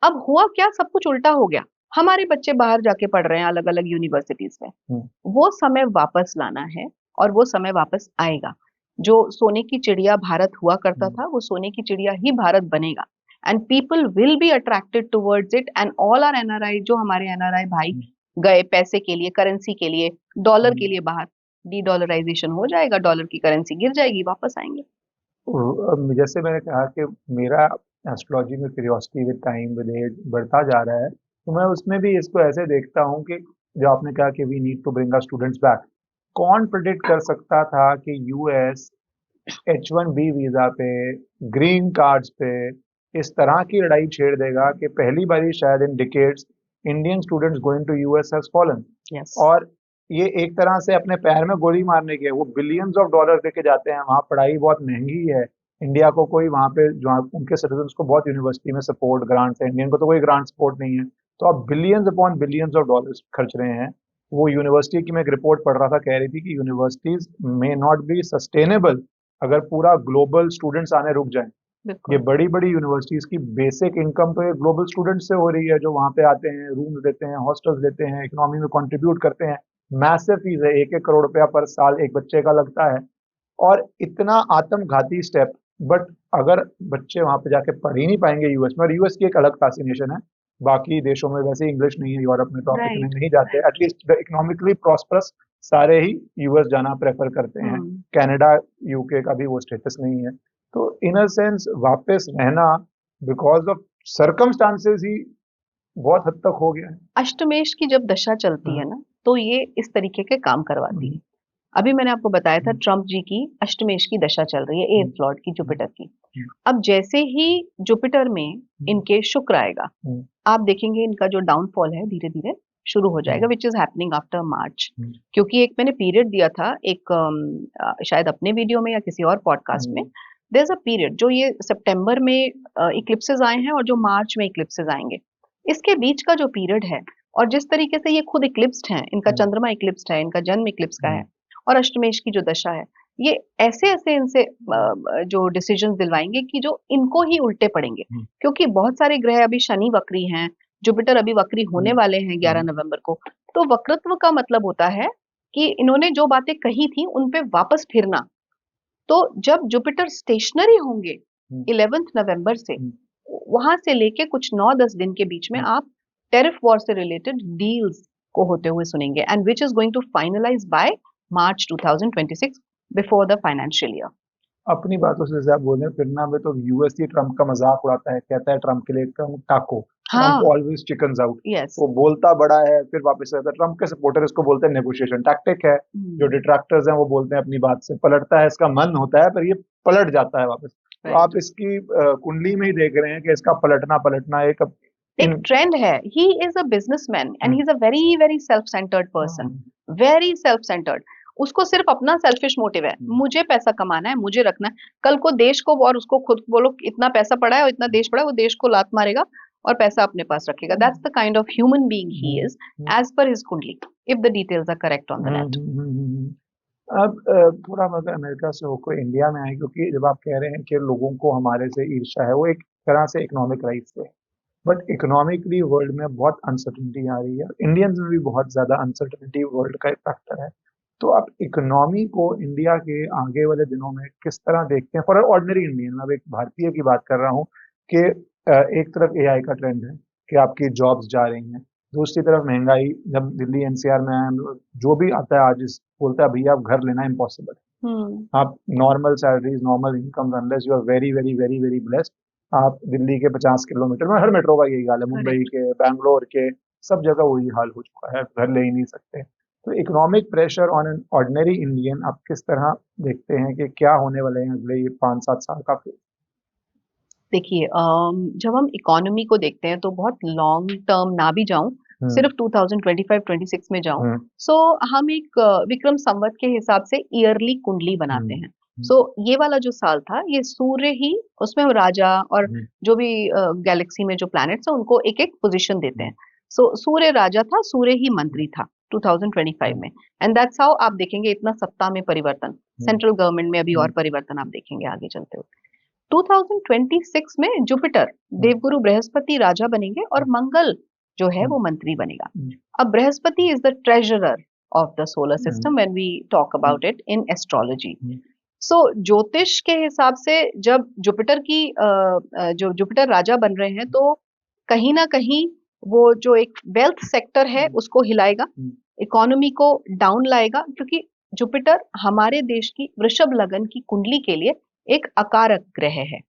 अब हुआ क्या, सब कुछ उल्टा हो गया। हमारे बच्चे बाहर जाके पढ़ रहे हैं अलग अलग यूनिवर्सिटीज में। हम्म, वो समय वापस लाना है, और वो समय वापस आएगा। जो सोने की चिड़िया भारत हुआ करता हम्म, था, वो सोने की चिड़िया ही भारत बनेगा। And people will be attracted towards it, and all are NRI, जो हमारे एनआरआई भाई हम्म, गए पैसे के लिए, करेंसी के लिए, डॉलर के हम्म। लिए बाहर, डी डॉलराइजेशन हो जाएगा, डॉलर की करेंसी गिर जाएगी, वापस आएंगे। जैसे मैंने कहा कि मेरा एस्ट्रोलॉजी में curiosity with time with age बढ़ता जा रहा है, तो मैं उसमें भी इसको ऐसे देखता हूँ कि जो आपने कहा कि we need to bring our students back, कौन प्रिडिक्ट कर सकता था कि यूएस H1B वीजा पे, ग्रीन कार्ड्स पे इस तरह की लड़ाई छेड़ देगा कि पहली बारी शायद in decades Indian students going to US has fallen. Yes. और ये एक तरह से अपने पैर में गोली मारने के, वो बिलियंस ऑफ डॉलर देके जाते हैं वहाँ, पढ़ाई बहुत महंगी है। इंडिया को कोई वहाँ पे जो उनके सिटीजन्स को बहुत यूनिवर्सिटी में सपोर्ट ग्रांट्स है, इंडियन को तो कोई ग्रांट सपोर्ट नहीं है। तो आप billions upon billions of dollars खर्च रहे हैं। वो यूनिवर्सिटी की मैं एक रिपोर्ट पढ़ रहा था, कह रही थी कि universities may not be sustainable अगर पूरा ग्लोबल स्टूडेंट्स आने रुक जाएं। ये बिल्कुल। बड़ी बड़ी यूनिवर्सिटीज की बेसिक इनकम तो ये ग्लोबल स्टूडेंट से हो रही है, जो वहाँ पे आते हैं, रूम्स देते हैं, हॉस्टल्स देते हैं, इकोनॉमी में कंट्रीब्यूट करते हैं। मैसिव फीस है, 1-1 करोड़ रुपया पर साल एक बच्चे का लगता है। और इतना आत्मघाती स्टेप। बट अगर बच्चे वहां पे जाके पढ़ ही नहीं पाएंगे यूएस में, और यूएस की एक अलग फैसिनेशन है, बाकी देशों में वैसे इंग्लिश नहीं है, यूरोप में तो आप इतने राइट, नहीं जाते, राइट। एटलीस्ट इकोनॉमिकली प्रॉस्परस सारे ही यूएस जाना प्रेफर करते हैं। हम्म। कनाडा, यूके का भी वो स्टेटस नहीं है। तो इन अ सेंस वापस रहना बिकॉज ऑफ सर्कमस्टांसेस ही बहुत हद तक हो गया है। अष्टमेश की जब दशा चलती हाँ, है ना, तो ये इस तरीके के काम करवाती है। अभी मैंने आपको बताया था, हम्म, ट्रम्प जी की अष्टमेश की दशा चल रही है, हम्म, एट्थ लॉर्ड की, जुपिटर की। हम्म, अब जैसे ही जुपिटर में हम्म, इनके शुक्र आएगा, हम्म, आप देखेंगे इनका जो डाउनफॉल है धीरे धीरे शुरू हो जाएगा, hmm, which is happening after March. हम्म, क्योंकि एक मैंने पीरियड दिया था, एक शायद अपने वीडियो में या किसी और पॉडकास्ट में, हम्म, देयर इज अ पीरियड जो ये सितंबर में इक्लिप्सेस आए हैं और जो मार्च में इक्लिप्सेस आएंगे, इसके बीच का जो पीरियड है, और जिस तरीके से ये खुद इक्लिप्स्ड हैं, इनका हम्म, चंद्रमा इक्लिप्स्ड है, इनका जन्म इक्लिप्स का है, हम्म, और अष्टमेश की जो दशा है, ये ऐसे ऐसे इनसे जो डिसीजन दिलवाएंगे कि जो इनको ही उल्टे पड़ेंगे। हम्म, क्योंकि बहुत सारे ग्रह अभी शनि वक्री हैं, जुपिटर अभी वक्री होने हम्म, वाले हैं 11 नवंबर को। तो वक्रत्व का मतलब होता है कि इन्होंने जो बातें कही थी उन पे वापस फिरना। तो जब जुपिटर स्टेशनरी होंगे हम्म, 11 नवंबर से, हम्म, वहां से लेके कुछ 9-10 दिन के बीच में हम्म। आप टेरिफ वॉर से रिलेटेड डील्स को होते हुए सुनेंगे, and which is going to finalise by March 2026, before the financial year. अपनी बातों से जैसे आप बोल रहे हैं, फिरना में तो यूएस ही ट्रम्प का मजाक उड़ाता है, कहता है ट्रम्प के लिए ट्रम्प टाको, ट्रम्प हाँ। Always chickens out. यस। वो बोलता बड़ा है, फिर वापस आता है। ट्रम्प के सपोर्टर इसको बोलते हैं नेगोशिएशन टैक्टिक है। जो डिट्रैक्टर्स हैं वो बोलते हैं अपनी बात से पलटता है, इसका मन होता है, पर ये पलट जाता है वापस। तो राइट। आप इसकी कुंडली में ही देख रहे हैं कि इसका पलटना पलटना एक एक इन ट्रेंड है। ही is a businessman and he is a very very self centred person, hmm, very self centred. उसको सिर्फ अपना सेल्फिश मोटिव है, मुझे पैसा कमाना है, मुझे रखना है। कल को देश को और उसको खुद बोलो इतना पैसा पड़ा है और इतना देश पड़ा है, वो देश को लात मारेगा और पैसा अपने पास रखेगा। That's the kind of human being he is, hmm, as per his kundli, if the details are correct on the hmm, net. Hmm, hmm, hmm. अब थोड़ा अगर अमेरिका से होकर इंडिया में आए, क्योंकि जब आप कह रहे हैं कि लोगों को हमारे से ईर्ष्या है, वो एक तरह से इकोनॉमिक राइज से, बट इकोनॉमिकली वर्ल्ड में बहुत अनसर्टिनिटी आ रही है, इंडियंस में भी बहुत ज्यादा अनसर्टिनिटी वर्ल्ड का एक फैक्टर है। तो आप इकोनॉमी को इंडिया के आगे वाले दिनों में किस तरह देखते हैं, फॉर ऑर्डिनरी इंडियन, अब एक भारतीय की बात कर रहा हूँ कि एक तरफ एआई का ट्रेंड है कि आपकी जॉब्स जा रही हैं, दूसरी तरफ महंगाई, जब दिल्ली एनसीआर में आया, जो भी आता है आज बोलता है भैया अब घर लेना इम्पॉसिबल है। हम्म। आप normal salaries, normal income, unless you are very very very very blessed, आप दिल्ली के 50 किलोमीटर में, हर मेट्रो का यही हाल है, मुंबई करेक्ट। के, बैंगलोर के, सब जगह वही हाल हो चुका है, घर ले ही नहीं सकते। तो economic pressure on an ordinary Indian आप किस तरह देखते हैं कि क्या होने वाले हैं अगले ये 5-7 साल का? देखिए, जब हम इकोनॉमी को देखते हैं तो बहुत लॉन्ग टर्म ना भी जाऊं, सिर्फ 2025-26 में जाऊं, हम्म सो हम एक विक्रम संवत के हिसाब से ईयरली कुंडली बनाते हम्म हैं। सो ये वाला जो साल था, ये सूर्य ही, उसमें हम राजा और हम्म जो भी गैलेक्सी में जो प्लैनेट्स हैं उनको एक एक पोजीशन देते हैं। सो सूर्य राजा था, सूर्य ही मंत्री था 2025 में। एंड दैट्स हाउ आप देखेंगे इतना सत्ता में परिवर्तन, सेंट्रल गवर्नमेंट में अभी और परिवर्तन आप देखेंगे आगे चलते हुए। 2026 में जुपिटर, देवगुरु बृहस्पति राजा बनेंगे और मंगल जो है वो मंत्री बनेगा। अब Brihaspati is the treasurer of the solar system when we talk about it in astrology. So ज्योतिष के हिसाब से जब जुपिटर की जो जुपिटर राजा बन रहे हैं, तो कहीं ना कहीं वो जो एक वेल्थ सेक्टर है उसको हिलाएगा, इकोनॉमी को डाउन लाएगा, क्योंकि जुपिटर हमारे देश की वृषभ लगन की कुंडली के लिए एक अकारक ग्रह है।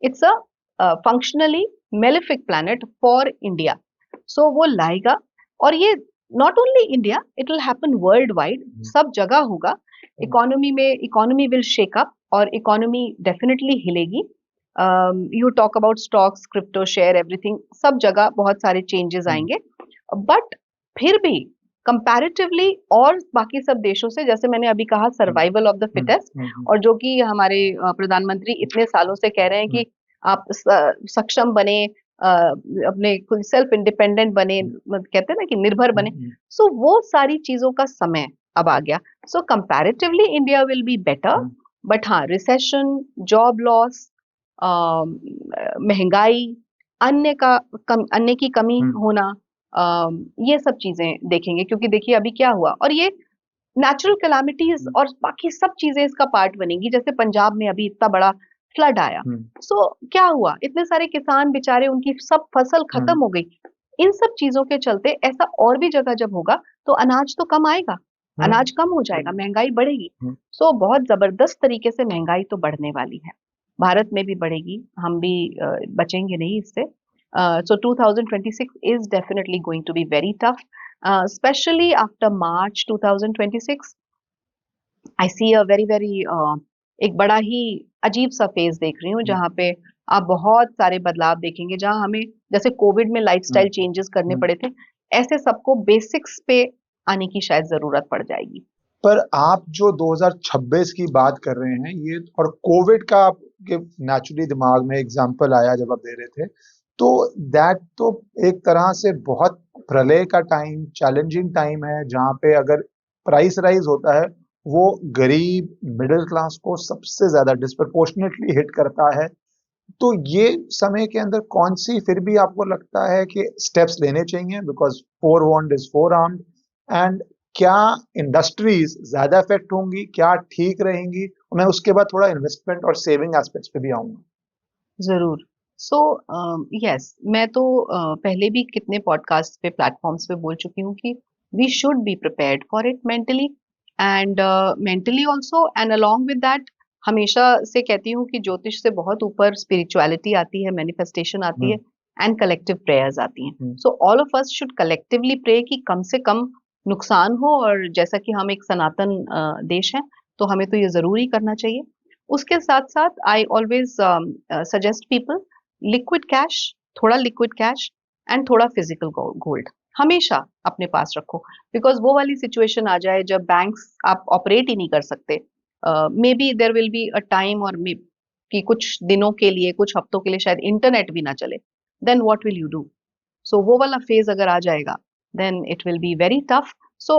It's a functionally malefic planet for India. So वो लाएगा, और ये not only India, it will happen world wide, सब जगह होगा। इकोनॉमी में, इकोनॉमी विल शेक अप और इकोनॉमी डेफिनेटली हिलेगी। You talk about stocks, crypto, share, everything, सब जगह बहुत सारे चेंजेस आएंगे। बट फिर भी कंपैरेटिवली और बाकी सब देशों से, जैसे मैंने अभी कहा, सर्वाइवल ऑफ द फिटेस्ट, और जो कि हमारे प्रधानमंत्री इतने सालों से कह रहे हैं कि आप सक्षम बने, अपने खुद सेल्फ इंडिपेंडेंट बने, कहते हैं ना कि निर्भर बने। सो वो सारी चीजों का समय अब आ गया। So comparatively India will be better, but हाँ, रिसेशन, जॉब लॉस, महंगाई, अन्य की कमी होना, ये सब चीजें देखेंगे। क्योंकि देखिए अभी क्या हुआ, और ये नेचुरल कैलामिटीज और बाकी सब चीजें इसका पार्ट बनेंगी। जैसे पंजाब में अभी इतना बड़ा फ्लड आया, सो क्या हुआ, इतने सारे किसान बेचारे, उनकी सब फसल खत्म हो गई। इन सब चीजों के चलते ऐसा और भी जगह जब होगा तो अनाज तो कम आएगा, अनाज कम हो जाएगा, महंगाई बढ़ेगी। सो बहुत जबरदस्त तरीके से महंगाई तो बढ़ने वाली है, भारत में भी बढ़ेगी, हम भी बचेंगे नहीं इससे। So 2026 is definitely going to be very tough, especially after March 2026. I see a very very एक बड़ा ही अजीब सा फेज देख रही हूँ, जहाँ पे आप बहुत सारे बदलाव देखेंगे। जहाँ हमें जैसे कोविड में लाइफस्टाइल चेंजेस करने पड़े थे, ऐसे सबको बेसिक्स पे आने की शायद जरूरत पड़ जाएगी। पर आप जो 2026 की बात कर रहे हैं, ये और कोविड का आपके नेचुरली दिमाग में एग्जांपल आया जब आप दे रहे थे, तो दैट तो एक तरह से बहुत प्रलय का टाइम, चैलेंजिंग टाइम है, जहाँ पे अगर प्राइस राइज होता है, वो गरीब मिडिल क्लास को सबसे ज्यादा डिस्प्रपोर्शनेटली हिट करता है। तो ये समय के अंदर कौन सी फिर भी आपको लगता है कि स्टेप्स लेने चाहिए, because forewarned is forearmed, and क्या इंडस्ट्रीज ज्यादा इफेक्ट होंगी, क्या ठीक रहेंगी? मैं उसके बाद थोड़ा इन्वेस्टमेंट और सेविंग एस्पेक्ट्स पे भी आऊंगा। जरूर। सो यस, मैं तो पहले भी कितने पॉडकास्ट पे, प्लेटफॉर्म्स पे बोल चुकी हूँ कि we should be prepared for it mentally and mentally also, and along with that हमेशा से कहती हूँ कि ज्योतिष से बहुत ऊपर स्पिरिचुअलिटी आती है, मैनिफेस्टेशन आती है, एंड कलेक्टिव प्रेयर्स आती हैं। So all of us should collectively pray कि कम से कम नुकसान हो, और जैसा कि हम एक सनातन देश है, तो हमें तो ये जरूर ही करना चाहिए। उसके साथ साथ I always suggest people, liquid cash, थोड़ा लिक्विड कैश एंड थोड़ा फिजिकल गोल्ड हमेशा अपने पास रखो। बिकॉज वो वाली सिचुएशन आ जाए जब बैंक्स आप ऑपरेट ही नहीं कर सकते, may be there will be a time, और कि कुछ दिनों के लिए, कुछ हफ्तों के लिए शायद इंटरनेट भी ना चले, then what will you do? So वो वाला फेज अगर आ जाएगा, then it will be very tough. So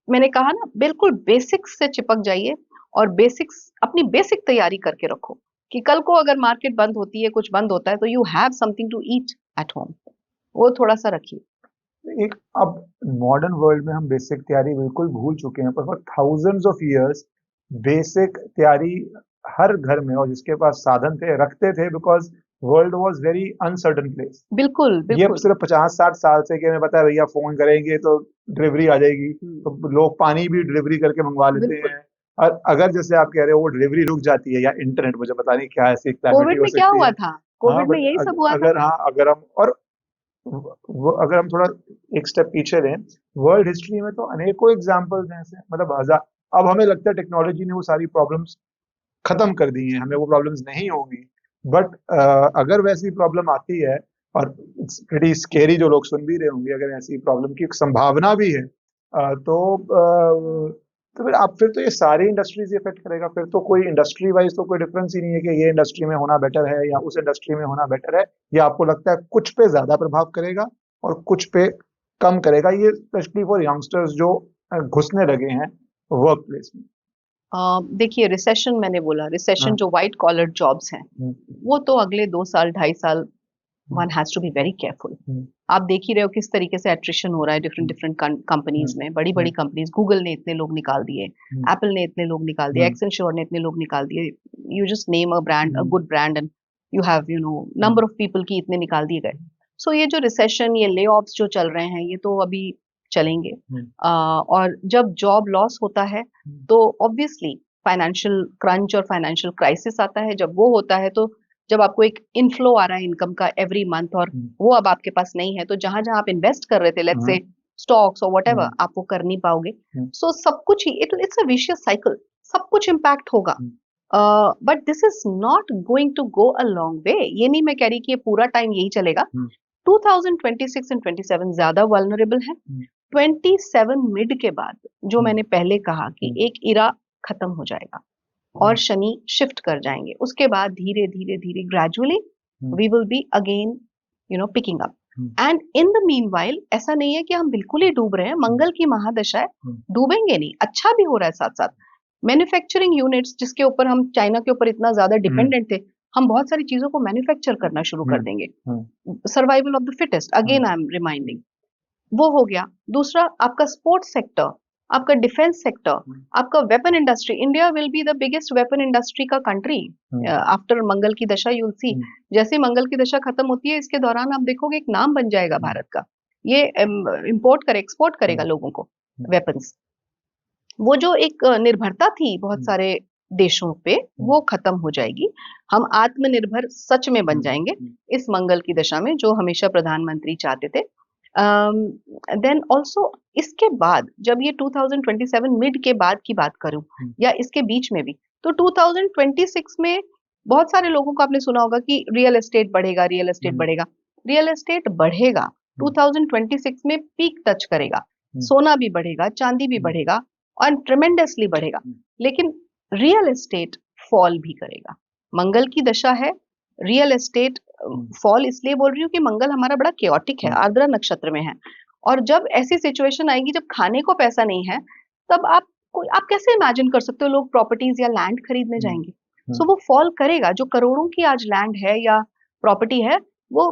मैंने कहा ना, बिल्कुल बेसिक्स से चिपक जाइए और बेसिक्स, अपनी बेसिक तैयारी करके रखो कि कल को अगर मार्केट बंद होती है, कुछ बंद होता है, तो you have something to eat at home. वो थोड़ा सा रखिए। एक अब मॉडर्न वर्ल्ड में हम बेसिक तैयारी बिल्कुल भूल चुके हैं, पर for thousands of years basic तैयारी हर घर में, और जिसके पास साधन थे रखते थे, because world was very uncertain place. बिल्कुल ये बिल्कुल। सिर्फ 50-60 साल से कि हमें पता है भैया फोन करेंगे तो डिलीवरी आ जाएगी, हम्म, तो लोग पानी भी डिलीवरी करके मंगवा लेते बिल्कुल। हैं। और अगर जैसे आप कह रहे हो वो डिलीवरी रुक जाती है या इंटरनेट, मुझे पता नहीं क्या ऐसी कैलेमिटी कोविड हो में क्या सकती हुआ है। था? हाँ कोविड में बट यही सब हुआ था। अगर, हाँ अगर हम और अगर हम थोड़ा एक स्टेप पीछे दें, वर्ल्ड हिस्ट्री में तो अनेकों एग्जाम्पल्स हैं ऐसे, मतलब हजार। अब हमें लगता है टेक्नोलॉजी ने वो सारी प्रॉब्लम्स खत्म कर दी हैं, हमें वो प्रॉब्लम्स नहीं होंगी। बट अगर वैसी प्रॉब्लम आती है, और इट्स प्रीटी स्केरी, जो लोग सुन भी रहे होंगे, अगर ऐसी प्रॉब्लम की एक संभावना भी है, तो फिर तो ये सारी इंडस्ट्रीज इफेक्ट करेगा। फिर तो कोई इंडस्ट्री वाइज तो कोई डिफरेंस ही नहीं है कि ये इंडस्ट्री में होना बेटर है या उस इंडस्ट्री में होना बेटर है। या आपको लगता है कुछ पे ज्यादा प्रभाव करेगा और कुछ पे कम करेगा, ये स्पेशली फॉर यंगस्टर्स जो घुसने लगे हैं वर्क प्लेस में। देखिए, रिसेशन, मैंने बोला रिसेशन, हाँ, जो व्हाइट कॉलर जॉब्स हैं, हम्म, वो तो अगले 2 साल 2.5 साल हम्म, one has to be very careful. हम्म, आप देख ही रहे हो किस तरीके से एट्रिशन हो रहा है डिफरेंट हम्म, डिफरेंट कंपनीज में, बड़ी बड़ी हम्म, कंपनीज। गूगल ने इतने लोग निकाल दिए, हम्म, एप्पल ने इतने लोग निकाल दिए, हम्म, एक्सेंचर ने इतने लोग निकाल दिए। You just name a brand, a hmm, good brand, and you have hmm, number of people की इतने निकाल दिए गए। सो ये जो रिसेशन, ये ले ऑफ्स जो चल रहे हैं, ये तो अभी चलेंगे। हम्म, और जब जॉब लॉस होता है, हम्म, तो ऑब्वियसली फाइनेंशियल क्रंच और फाइनेंशियल क्राइसिस आता है। जब वो होता है, तो जब आपको एक इनफ्लो आ रहा है इनकम का एवरी मंथ, और हम्म, वो अब आपके पास नहीं है, तो जहां जहां आप इन्वेस्ट कर रहे थे, लेट्स हम्म, से स्टॉक्स और व्हाटएवर, हम्म, आप वो कर नहीं पाओगे। हम्म, सो सब कुछ ही, इट्स अ विशियस साइकिल, सब कुछ इम्पैक्ट होगा। Hmm, but this is not going to go a long way. ये नहीं मैं कह रही कि ये पूरा टाइम यही चलेगा। हम्म, 2026 एंड 27 ज्यादा वल्नरेबल है। 27 मिड के बाद, जो हम्म, मैंने पहले कहा कि हम्म, एक इरा खत्म हो जाएगा और शनि शिफ्ट कर जाएंगे, उसके बाद धीरे धीरे धीरे gradually hmm, we will be again picking up. Hmm, and in the meanwhile, ऐसा नहीं है कि हम बिल्कुल ही डूब रहे हैं। हम्म, मंगल की महादशा है, हम्म, डूबेंगे नहीं, अच्छा भी हो रहा है साथ साथ। मैन्युफैक्चरिंग यूनिट्स, जिसके ऊपर हम चाइना के ऊपर इतना ज्यादा हम्म, डिपेंडेंट थे, हम बहुत सारी चीजों को मैन्युफैक्चर करना शुरू कर हम्म, देंगे। हम्म, survival of the fittest, again I am reminding. वो हो गया। दूसरा, आपका स्पोर्ट्स सेक्टर, आपका डिफेंस सेक्टर, हम्म, आपका weapon industry. India will be the biggest weapon industry का कंट्री हम्म, आफ्टर मंगल की दशा। यूल सी, हम्म, जैसे ही मंगल की दशा खत्म होती है, इसके दौरान आप देखोगे एक नाम बन जाएगा हम्म, भारत का। ये इंपोर्ट करे, एक्सपोर्ट करेगा हम्म, लोगों को हम्म, वेपन्स। वो जो एक निर्भरता थी बहुत हम्म, सारे देशों पे, हम्म, वो खत्म हो जाएगी। हम आत्मनिर्भर सच में बन हम्म, जाएंगे हम्म, इस मंगल की दशा में, जो हमेशा प्रधानमंत्री चाहते थे। देन ऑल्सो, इसके बाद जब ये 2027 मिड के बाद की बात करूं, हम्म, या इसके बीच में भी, तो 2026 में बहुत सारे लोगों को आपने सुना होगा कि रियल एस्टेट बढ़ेगा, रियल एस्टेट हम्म, बढ़ेगा। रियल एस्टेट बढ़ेगा, 2026 में पीक टच करेगा। हम्म, सोना भी बढ़ेगा, चांदी भी हम्म, बढ़ेगा, और ट्रेमेंडसली बढ़ेगा। हम्म, लेकिन रियल एस्टेट फॉल भी करेगा। मंगल की दशा है, रियल एस्टेट हम्म, फॉल इसलिए बोल रही हूँ कि मंगल हमारा बड़ा केओटिक है, हम्म, आर्द्रा नक्षत्र में है। और जब ऐसी सिचुएशन आएगी, जब खाने को पैसा नहीं है, तब आप कैसे इमेजिन कर सकते हो लोग प्रॉपर्टीज या लैंड खरीदने हम्म, जाएंगे? हम्म, सो वो फॉल करेगा। जो करोड़ों की आज लैंड है या प्रॉपर्टी है, वो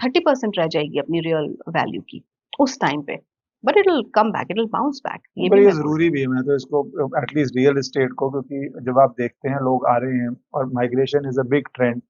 30% रह जाएगी अपनी रियल वैल्यू की उस टाइम पे। But it will come back, it will bounce back, ये पर भी ये मैं बोल रही जरूरी भी है, मैं तो इसको एटलीस्ट रियल एस्टेट को, क्योंकि जब आप देखते हैं लोग आ रहे हैं और migration is a big trend,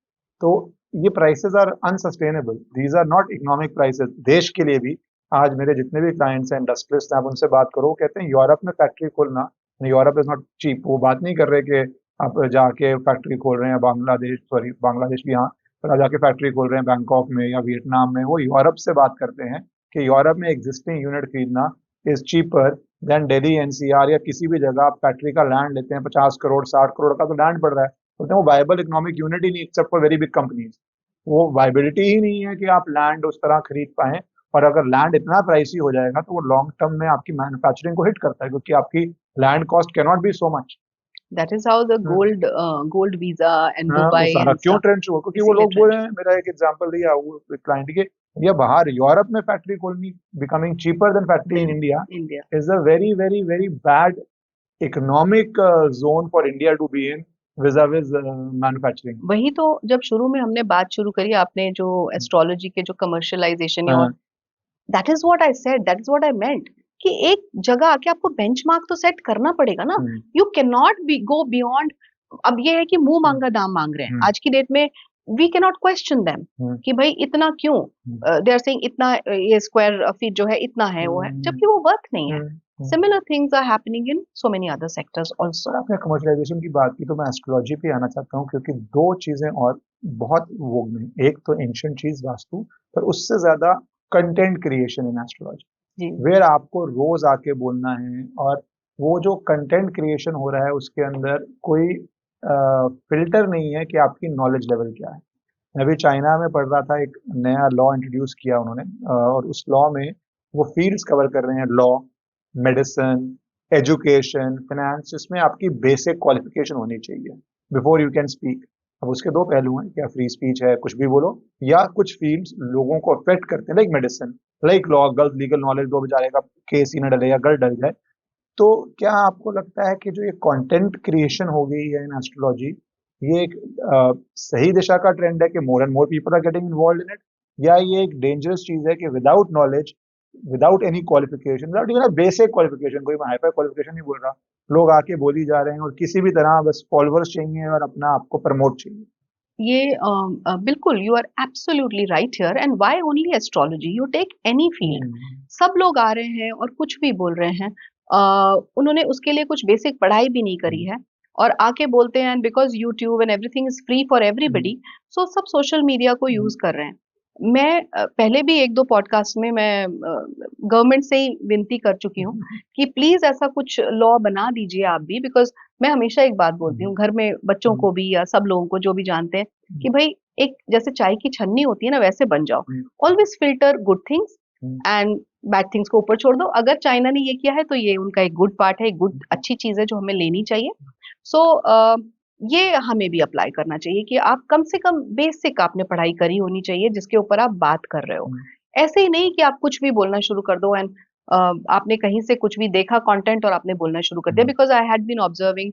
तो ये prices are unsustainable, these are not economic prices देश के लिए भी। आज मेरे जितने भी क्लाइंट्स हैं, इंडस्ट्रियलिस्ट हैं, आप उनसे बात करो, वो कहते हैं यूरोप में फैक्ट्री खोलना, यूरोप इज नॉट चीप। वो बात नहीं कर रहे कि आप जाके फैक्ट्री खोल रहे हैं बांग्लादेश, सॉरी बांग्लादेश भी, हाँ, पर आप जाके फैक्ट्री खोल रहे हैं बैंकॉक में या वियतनाम में। वो यूरोप से बात करते हैं कि यूरोप में एग्जिस्टिंग यूनिट खरीदना is cheaper than Delhi NCR या किसी भी जगह। आप फैक्ट्री का लैंड लेते हैं 50 करोड़ 60 करोड़ का, तो लैंड पड़ रहा है, बोलते हैं वो वायबल इकोनॉमिक यूनिट ही नहीं, except for very big companies. वो वाइबिलिटी ही नहीं है कि आप लैंड उस तरह खरीद पाए। और अगर लैंड इतना प्राइसी हो जाएगा तो वो लॉन्ग टर्म में आपकी मैन्युफैक्चरिंग को हिट करता है, क्योंकि आपकी land cost can not be so much. हूँ। That is how the gold visa and हाँ, वो दुबई सारा एंड क्यों स्टफ, ट्रेंड शुरू, क्योंकि वो इसीलिए लोग बोल ट्रेंड। रहे हैं, मेरा एक एग्जांपल दिया वो क्लाइंट के, या बाहर यूरोप में फैक्ट्री खोलनी, becoming cheaper than factory in India, India is a very very very bad economic zone for India to be in with manufacturing. वही तो, जब शुरू में हमने बात शुरू करी, आपने जो एस्ट्रोलॉजी के जो कमर्शियलाइजेशन या और, that is what I said, that is what I meant, कि एक जगह आके आपको बेंचमार्क तो सेट करना पड़ेगा ना। You can not be go beyond. अब ये है कि मुंह मांगा दाम मांग रहे हैं आज की डेट में, we can not question them कि भाई इतना क्यों, दे आर सेइंग इतना ये स्क्वायर फीट जो है इतना है वो है, जबकि वो वर्थ नहीं है। Similar things are happening in so many other sectors also. आपने कमर्शियलाइजेशन की बात की तो मैं एस्ट्रोलॉजी पे आना चाहता हूँ, क्योंकि दो चीजें और बहुत वोग में, एक तो एंशिएंट चीज वास्तु, पर उससे ज्यादा content creation in astrology, where आपको रोज आके बोलना है, और वो जो कंटेंट क्रिएशन हो रहा है उसके अंदर कोई फिल्टर नहीं है कि आपकी नॉलेज लेवल क्या है। मैं भी चाइना में पढ़ रहा था, एक नया लॉ इंट्रोड्यूस किया उन्होंने, और उस लॉ में वो फील्ड्स कवर कर रहे हैं, लॉ, मेडिसिन, एजुकेशन, फाइनेंस, जिसमें आपकी बेसिक क्वालिफिकेशन होनी चाहिए बिफोर यू कैन स्पीक। अब उसके दो पहलू हैं, क्या फ्री स्पीच है, कुछ भी बोलो, या कुछ फील्ड्स लोगों को अफेक्ट करते हैं, लाइक मेडिसिन, लाइक लॉ, गलत लीगल नॉलेज दो बेचारे का केस ही न डले या गलत डल जाए। तो क्या आपको लगता है कि जो ये कंटेंट क्रिएशन हो गई है इन एस्ट्रोलॉजी, ये एक सही दिशा का ट्रेंड है कि more and more people are getting involve in it, या ये एक डेंजरस चीज है कि without knowledge, without any qualification, without even basic qualification, कोई हाई फाई क्वालिफिकेशन नहीं बोल रहा, लोग आके बोली जा रहे हैं और किसी भी तरह बस फॉलोअर्स चाहिए और अपना आपको प्रमोट चाहिए? ये बिल्कुल, you are absolutely right here. And why only astrology, you take any field, सब लोग आ रहे हैं और कुछ भी बोल रहे हैं। उन्होंने उसके लिए कुछ बेसिक पढ़ाई भी नहीं करी है और आके बोलते हैं, and because YouTube and everything is free for everybody, so सब सोशल मीडिया को यूज कर रहे हैं। मैं पहले भी एक दो पॉडकास्ट में मैं गवर्नमेंट से ही विनती कर चुकी हूँ कि प्लीज ऐसा कुछ लॉ बना दीजिए आप भी, बिकॉज मैं हमेशा एक बात बोलती हूँ घर में बच्चों को भी या सब लोगों को जो भी जानते हैं कि भाई एक जैसे चाय की छन्नी होती है ना, वैसे बन जाओ। Always filter good things and bad things को ऊपर छोड़ दो। अगर चाइना ने ये किया है तो ये उनका एक गुड पार्ट है, एक गुड अच्छी चीज है जो हमें लेनी चाहिए। सो ये हमें भी अप्लाई करना चाहिए कि आप कम से कम बेसिक आपने पढ़ाई करी होनी चाहिए जिसके ऊपर आप बात कर रहे हो। ऐसे ही नहीं कि आप कुछ भी बोलना शुरू कर दो, एंड आपने कहीं से कुछ भी देखा कंटेंट और आपने बोलना शुरू कर दिया। Because I had been observing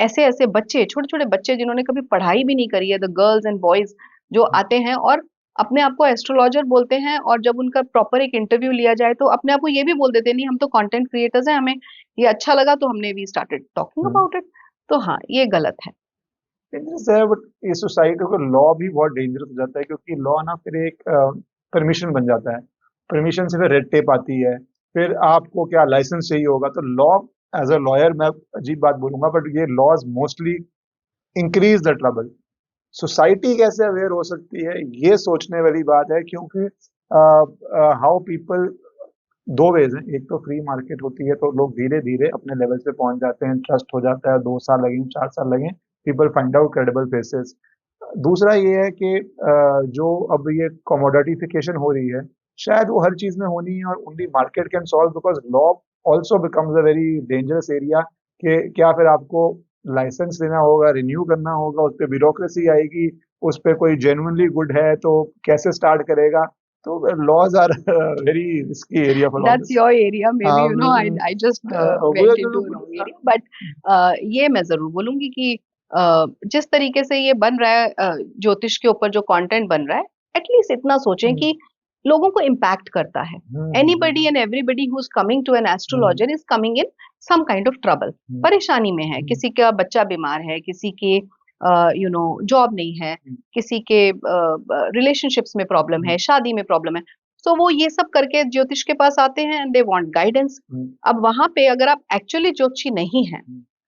ऐसे ऐसे बच्चे, छोटे छोटे बच्चे जिन्होंने कभी पढ़ाई भी नहीं करी है, द गर्ल्स एंड बॉयज जो आते हैं और अपने आप को एस्ट्रोलॉजर बोलते हैं, और जब उनका प्रॉपर एक इंटरव्यू लिया जाए तो अपने आप को ये भी बोल देते हैं, नहीं हम तो कंटेंट क्रिएटर्स हैं, हमें ये अच्छा लगा तो हमने we started talking about it. तो हाँ, ये गलत है। डेंजरस है, बट ये सोसाइटी को लॉ भी बहुत डेंजरस हो जाता है, क्योंकि लॉ ना फिर एक परमिशन बन जाता है, परमिशन से फिर रेड टेप आती है, फिर आपको क्या लाइसेंस चाहिए होगा। तो लॉ, एज अ लॉयर मैं अजीब बात बोलूंगा, बट ये laws mostly increase the trouble. Society कैसे अवेयर हो सकती है, ये सोचने वाली बात है, क्योंकि हाउ पीपल, दो वेज हैं, एक तो फ्री मार्केट होती है तो लोग धीरे धीरे अपने लेवल पे पहुंच जाते हैं, ट्रस्ट हो जाता है, 2 साल लगे, 4 साल लगे, people find out credible faces. दूसरा ये है कि जो अब ये कमोडिटिफिकेशन हो रही है, शायद वो हर चीज में होनी है, और only market can solve, because law also becomes a very dangerous area. कि क्या फिर आपको लाइसेंस लेना होगा, रिन्यू करना होगा, उस पर ब्यूरोक्रेसी आएगी, उस पर कोई जेन्युइनली गुड है तो कैसे स्टार्ट करेगा। तो laws are a very risky area for That's lawyers. your area, maybe, you know, I just went into a wrong area, but ये मैं जरूर बोलूंगी कि जिस तरीके से ये बन रहा है ज्योतिष के ऊपर जो कंटेंट बन रहा है, एटलीस्ट इतना सोचें कि लोगों को इम्पैक्ट करता है। Anybody and everybody who is coming to an astrologer is coming in some kind of trouble, परेशानी में है, किसी का बच्चा बीमार है, किसी के यू नो जॉब नहीं है, किसी के रिलेशनशिप्स में प्रॉब्लम है, शादी में प्रॉब्लम है। सो वो ये सब करके ज्योतिष के पास आते हैं एंड दे वांट गाइडेंस। अब वहां पे अगर आप एक्चुअली ज्योतिषी नहीं है,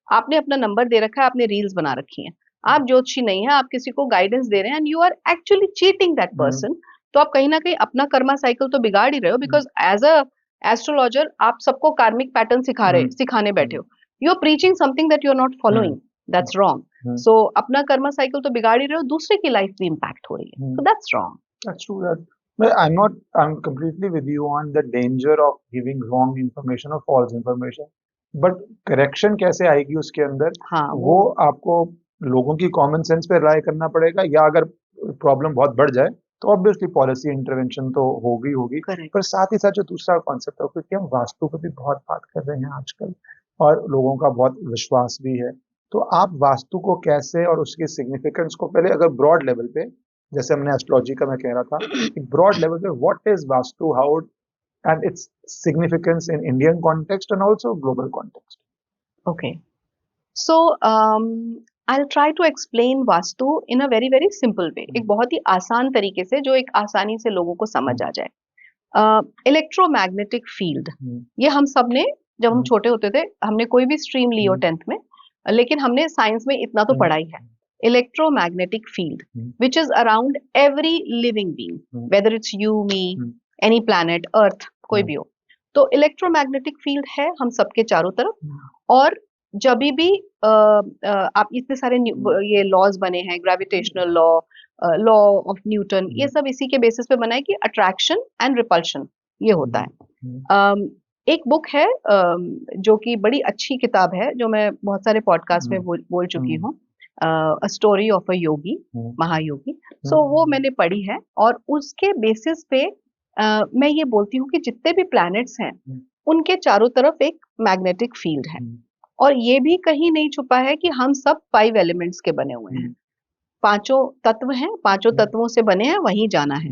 आपने अपना नंबर दे रखा है, आपने रील्स बना रखी हैं, आप ज्योतिषी नहीं है, आप किसी को गाइडेंस दे रहे हैं and you are actually cheating that person, तो आप कहीं ना कहीं अपना कर्मा साइकिल तो बिगाड़ ही रहे हो। बिकॉज एज अ एस्ट्रोलॉजर आप सबको कार्मिक पैटर्न सिखाने बैठे हो, you are preaching something that you are not following, that's wrong. So अपना कर्मा साइकिल तो बिगाड़ ही रहे हो, दूसरे की लाइफ भी इम्पैक्ट हो रही है, so that's wrong. That's true. But I'm completely with you on the danger of giving wrong information or false information. But correction कैसे आएगी उसके अंदर? हाँ, वो आपको लोगों की कॉमन सेंस पे रिलाय करना पड़ेगा, या अगर प्रॉब्लम बहुत बढ़ जाए तो ऑब्वियसली पॉलिसी इंटरवेंशन तो होगी, करेक्ट। पर साथ ही साथ जो दूसरा कॉन्सेप्ट है, क्योंकि हम वास्तु पे भी बहुत बात कर रहे हैं आजकल और लोगों का बहुत विश्वास भी है, तो आप वास्तु को कैसे और उसकी सिग्निफिकेंस को पहले अगर ब्रॉड लेवल पे, जैसे हमने एस्ट्रोलॉजी का मैं कह रहा था, कि ब्रॉड लेवल पे what is vastu, how and its significance in Indian context and also global context. Okay. So, I'll try to explain vastu in a very very simple way. एक बहुत ही आसान तरीके से जो एक आसानी से लोगों को समझ आ जाए। इलेक्ट्रोमैग्नेटिक फील्ड, ये हम सब ने जब हम छोटे होते थे, हमने कोई भी स्ट्रीम ली हो 10th में, लेकिन हमने साइंस में इतना तो पढ़ा ही है। Electromagnetic field which is around every living being, whether it's you, me, any planet, earth, कोई भी हो। तो इलेक्ट्रोमैग्नेटिक फील्ड है हम सबके चारों तरफ, और जब भी आप इतने सारे ये लॉज बने हैं, gravitational law, law of Newton, ये सब इसी के बेसिस पे बना है कि अट्रैक्शन एंड रिपल्शन ये होता है। एक बुक है जो कि बड़ी अच्छी किताब है, जो मैं बहुत सारे पॉडकास्ट में बोल चुकी हूँ, अ स्टोरी ऑफ अ योगी, महायोगी। सो वो मैंने पढ़ी है, और उसके बेसिस पे मैं ये बोलती हूँ कि जितने भी प्लैनेट्स हैं उनके चारों तरफ एक मैग्नेटिक फील्ड है, और ये भी कहीं नहीं छुपा है कि हम सब 5 एलिमेंट्स के बने हुए हैं, 5 तत्व हैं, 5 तत्वों से बने हैं, वहीं जाना है।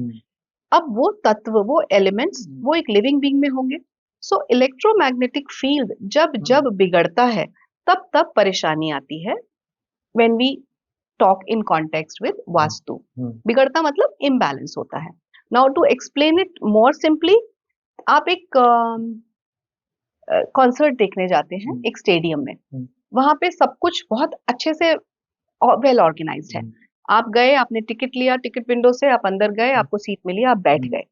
अब वो तत्व, वो एलिमेंट्स, वो एक लिविंग बीइंग में होंगे। सो इलेक्ट्रोमैग्नेटिक फील्ड जब जब बिगड़ता है, तब तब परेशानी आती है। When we talk in context with vastu, बिगड़ता मतलब इम्बैलेंस होता है। Now to explain it more simply, आप एक कॉन्सर्ट देखने जाते हैं एक स्टेडियम में, वहां पे सब कुछ बहुत अच्छे से वेल ऑर्गेनाइज्ड है। आप गए, आपने टिकट लिया, टिकट विंडो से आप अंदर गए, आपको सीट मिली, आप बैठ गए।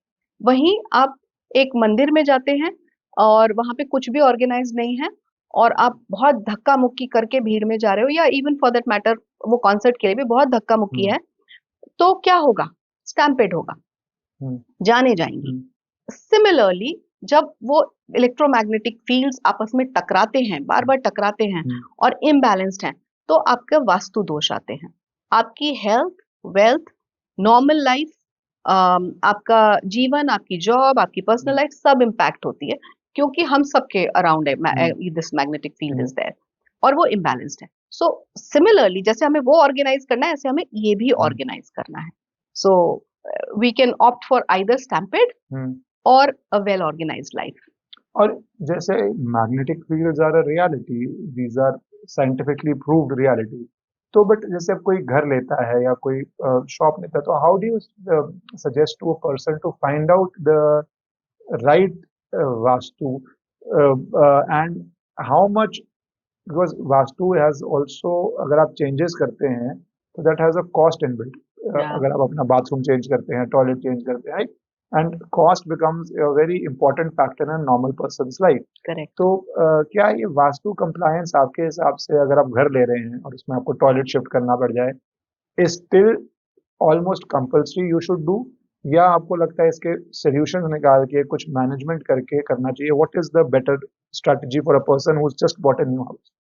वहीं आप एक मंदिर में जाते हैं और वहां पे कुछ भी ऑर्गेनाइज नहीं है, और आप बहुत धक्का मुक्की करके भीड़ में जा रहे हो, या इवन फॉर दैट मैटर वो कॉन्सर्ट के लिए भी बहुत धक्का मुक्की है, तो क्या होगा? स्टैम्पेड होगा, जाने जाएंगी। सिमिलरली जब वो इलेक्ट्रोमैग्नेटिक फील्ड्स आपस में टकराते हैं, बार बार टकराते हैं और इम्बैलेंस्ड हैं, तो आपके वास्तु दोष आते हैं। आपकी हेल्थ, वेल्थ, नॉर्मल लाइफ, आपका जीवन, आपकी जॉब, आपकी पर्सनल लाइफ सब इम्पैक्ट होती है, क्योंकि हम सबके अराउंड है this magnetic field is there, और वो इम्बैलेंस्ड है। सो सिमिलरली जैसे हमें वो ऑर्गेनाइज करना है, ऐसे हमें ये भी ऑर्गेनाइज करना है। So we can opt for either stampede or a well organized life. और जैसे magnetic fields are a reality, these are scientifically proved reality, तो बट जैसे अब कोई घर लेता है या कोई शॉप लेता है, तो how do you suggest to a person to find out the right vastu, and how much, because vastu has also, अगर आप चेंजेस करते हैं तो that has a cost inbuilt. अगर आप अपना बाथरूम चेंज करते हैं, टॉयलेट चेंज करते हैं, and cost becomes a very important factor in a normal person's life. Correct. तो क्या ये वास्तु कंप्लायंस आपके हिसाब से, अगर आप घर ले रहे हैं और उसमें आपको टॉयलेट शिफ्ट करना पड़ जाए, is still almost compulsory you should do, या आपको लगता है इसके सॉल्यूशन निकाल के कुछ मैनेजमेंट करके करना चाहिए? What is the better strategy for a person who's just bought a new house?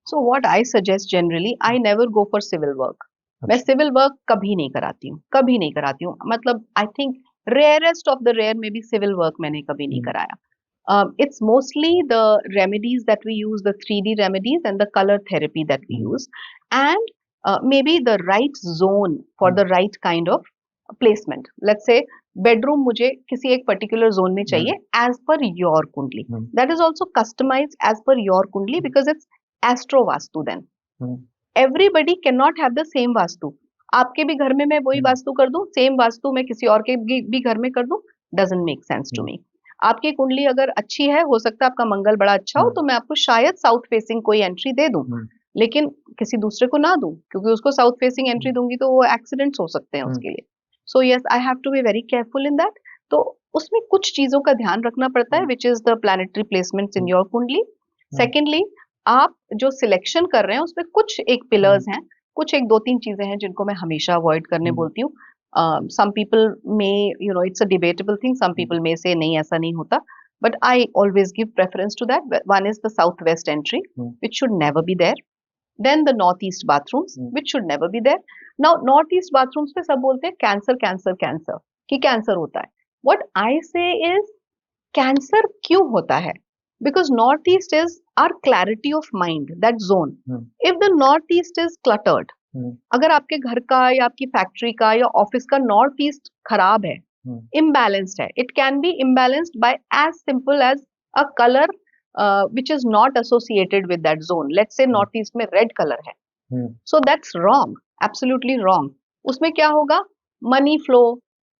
So what I suggest generally, I never go for civil work. मैं सिविल वर्क कभी नहीं कराती हूँ, कभी नहीं कराती हूँ। मतलब I think rarest of the rare में भी सिविल वर्क मैंने कभी नहीं कराया। It's mostly the remedies that we use, the 3D remedies and the color therapy that we use, and maybe the right zone for the right kind of placement. Let's say bedroom मुझे किसी एक particular zone में चाहिए as per your कुंडली. That is also customized as per your कुंडली because it's astro vastu then. Everybody cannot have the same vastu. आपके भी घर में मैं वही वास्तु कर दूं, सेम वास्तु मैं किसी और के भी घर में कर दूं, doesn't make sense to me. आपकी कुंडली अगर अच्छी है, हो सकता है आपका मंगल बड़ा अच्छा हो, तो मैं आपको शायद साउथ फेसिंग कोई एंट्री दे दूं, लेकिन किसी दूसरे को ना दूं, क्योंकि उसको साउथ फेसिंग एंट्री दूंगी तो वो एक्सीडेंट्स हो सकते हैं उसके लिए। So yes, I have to be very careful in that. तो उसमें कुछ चीजों का ध्यान रखना पड़ता है, which is the planetary placements in your kundli. Secondly, आप जो सिलेक्शन कर रहे हैं उसमें कुछ एक पिलर्स हैं, कुछ एक 2-3 चीजें हैं जिनको मैं हमेशा अवॉइड करने बोलती हूँ। some people may, it's a debatable thing, some people may say नहीं, ऐसा नहीं होता, but I always give preference to that. One is the southwest entry, which should never be there. Then the northeast bathrooms, which should never be there. Now northeast bathrooms पे सब बोलते हैं cancer cancer cancer कि cancer होता है. What I say is cancer क्यों होता है? Because northeast is our clarity of mind, that zone. If the northeast is cluttered, अगर आपके घर का या आपकी फैक्ट्री का या ऑफिस का नॉर्थ ईस्ट खराब है, इम्बैलेंस्ड है, it can be imbalanced by as simple as a colour which is not associated with that zone. Let's say north east में रेड कलर है, so that's wrong, absolutely wrong. उसमें क्या होगा? Money flow,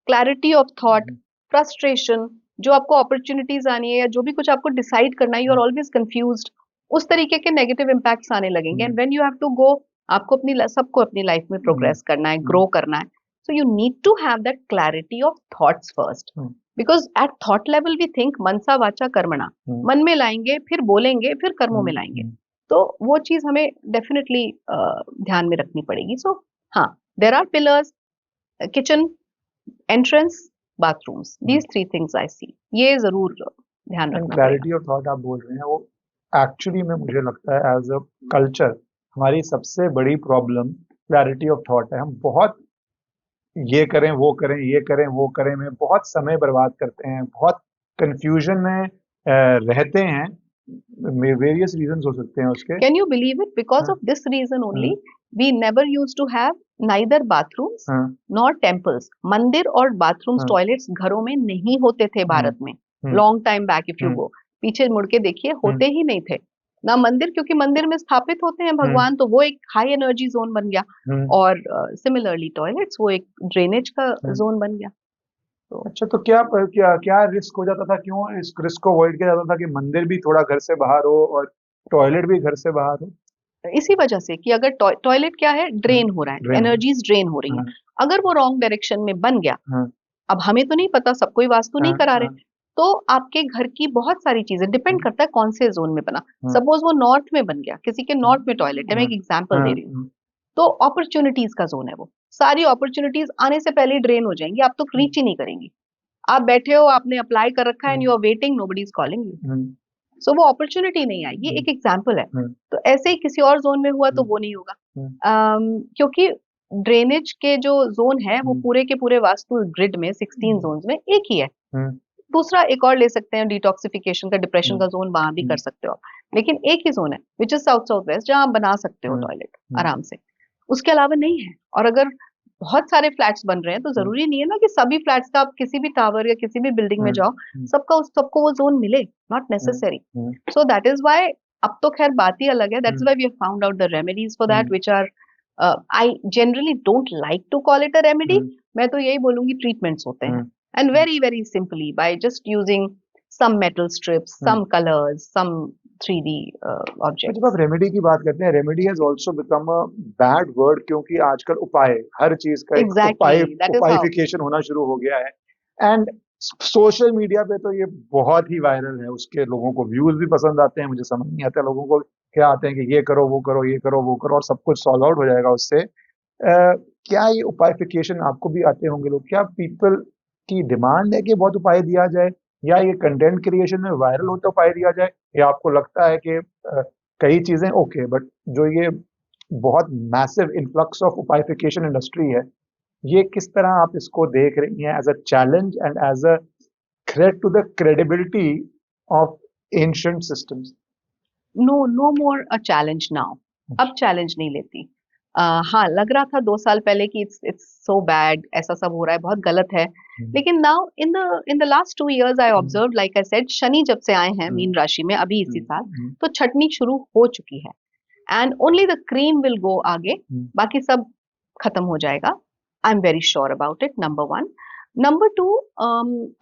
clarity of thought, frustration, जो आपको opportunities आनी है या जो भी कुछ आपको डिसाइड करना है, यू आर ऑलवेज कंफ्यूज्ड, उस तरीके के नेगेटिव इम्पैक्ट्स आने लगेंगे. And when you have to go, आपको अपनी सबको अपनी लाइफ में प्रोग्रेस करना है, ग्रो करना है, so you need to have that clarity of thoughts first. Because at thought level we think मनसा वाचा कर्मणा, मन में लाएंगे, फिर बोलेंगे, फिर कर्मों में लाएंगे. तो वो चीज हमें डेफिनेटली ध्यान में रखनी पड़ेगी. सो हाँ, there are pillars, kitchen, entrance, bathrooms, these three things I see. ये जरूर ध्यान रखना. क्लैरिटी ऑफ थॉट आप बोल रहे हैं, वो एक्चुअली में मुझे लगता है एज अ कल्चर हमारी सबसे बड़ी प्रॉब्लम क्लैरिटी ऑफ थॉट है. हम बहुत ये करें वो करें, ये करें वो करें में बहुत समय बर्बाद करते हैं, बहुत कंफ्यूजन में रहते हैं. वेरियस रीजंस हो सकते हैं उसके. Can you believe it? Because of this reason only, we never used to have neither bathrooms nor temples. मंदिर और bathrooms, toilets घरों में नहीं होते थे भारत में. Long time back if you go, पीछे मुड़ के देखिए, होते ही नहीं थे ना मंदिर, क्योंकि मंदिर में स्थापित होते हैं भगवान, तो वो एक हाई एनर्जी जोन बन गया. और सिमिलरली टॉयलेट्स वो एक ड्रेनेज का जोन बन गया. तो अच्छा, तो क्या रिस्क हो जाता था? क्यों इस रिस्क को अवॉइड किया जाता था कि मंदिर भी थोड़ा घर से बाहर हो और टॉयलेट भी घर से बाहर हो? इसी वजह से कि अगर टॉयलेट क्या है, ड्रेन हो रहा है, एनर्जीज ड्रेन हो रही है. अगर वो रॉन्ग डायरेक्शन में बन गया, अब हमें तो नहीं पता, सब कोई वास्तु नहीं करा रहे, तो आपके घर की बहुत सारी चीजें, डिपेंड करता है कौन से जोन में बना. सपोज वो नॉर्थ में बन गया, किसी के नॉर्थ में टॉयलेट है, मैं एक एग्जांपल दे रही हूँ, तो अपॉर्चुनिटीज का जोन है वो. सारी अपॉर्चुनिटीज आने से पहले ड्रेन हो जाएंगी, आप तो रीच ही नहीं करेंगी. आप बैठे हो, आपने अप्लाई कर रखा है, and you are waiting, nobody is calling you, so वो अपॉर्चुनिटी नहीं आई. ये एक एग्जांपल है. तो ऐसे ही किसी और जोन में हुआ तो वो नहीं होगा, क्योंकि ड्रेनेज के जो जोन है वो पूरे के पूरे वास्तु ग्रिड में 16 जोन्स में एक ही है. दूसरा एक और ले सकते हैं, डिटॉक्सिफिकेशन का, डिप्रेशन का जोन, वहां भी कर सकते हो आप, लेकिन एक ही जोन है which is south south west, जहां आप बना सकते हो टॉयलेट आराम से. उसके अलावा नहीं है. और अगर बहुत सारे फ्लैट्स बन रहे हैं तो जरूरी नहीं है ना कि सभी फ्लैट्स का, आप किसी भी टावर या किसी भी बिल्डिंग में जाओ, सबको वो जोन मिले, not necessary. So that is why, अब तो खैर बात ही अलग है, that's why we have found out the remedies for that, which are, I generally don't like to call it a remedy. मैं तो यही बोलूंगी ट्रीटमेंट्स होते हैं. And very simply, by just using some metal strips, some colors, some 3D objects. जब आप remedy की बात करते हैं, remedy has also become a bad word, क्योंकि आजकल उपाय, हर चीज का उपायिफिकेशन होना शुरू हो गया है. एंड सोशल मीडिया पे तो ये बहुत ही वायरल है, उसके लोगों को व्यूज भी पसंद आते हैं. मुझे समझ नहीं आता लोगों को क्या आते हैं कि ये करो वो करो, ये करो वो करो, और सब कुछ सॉल्व आउट हो जाएगा उससे. क्या ये उपायिफिकेशन आपको भी आते होंगे लोग? क्या पीपल की डिमांड है कि बहुत उपाय दिया जाए, या ये कंटेंट क्रिएशन में वायरल होते उपाय दिया जाए, या आपको लगता है कि कई चीजें ओके, बट जो ये बहुत मैसिव इन्फ्लक्स ऑफ उपायिफिकेशन इंडस्ट्री है, ये किस तरह आप इसको देख रही हैं as a challenge and as a threat to the credibility of ancient systems? No more a challenge now. अब चैलेंज नहीं लेती. हाँ, लग रहा था 2 साल पहले कि इट्स सो बैड, ऐसा सब हो रहा है, बहुत गलत है. लेकिन now in the last 2 years I observe, like I said, Shani जब से आए हैं मीन राशि में अभी इसी साल, तो छटनी शुरू हो चुकी है. And only the cream will go आगे, बाकी सब खत्म हो जाएगा. I am very sure about it, number 1. Number 2,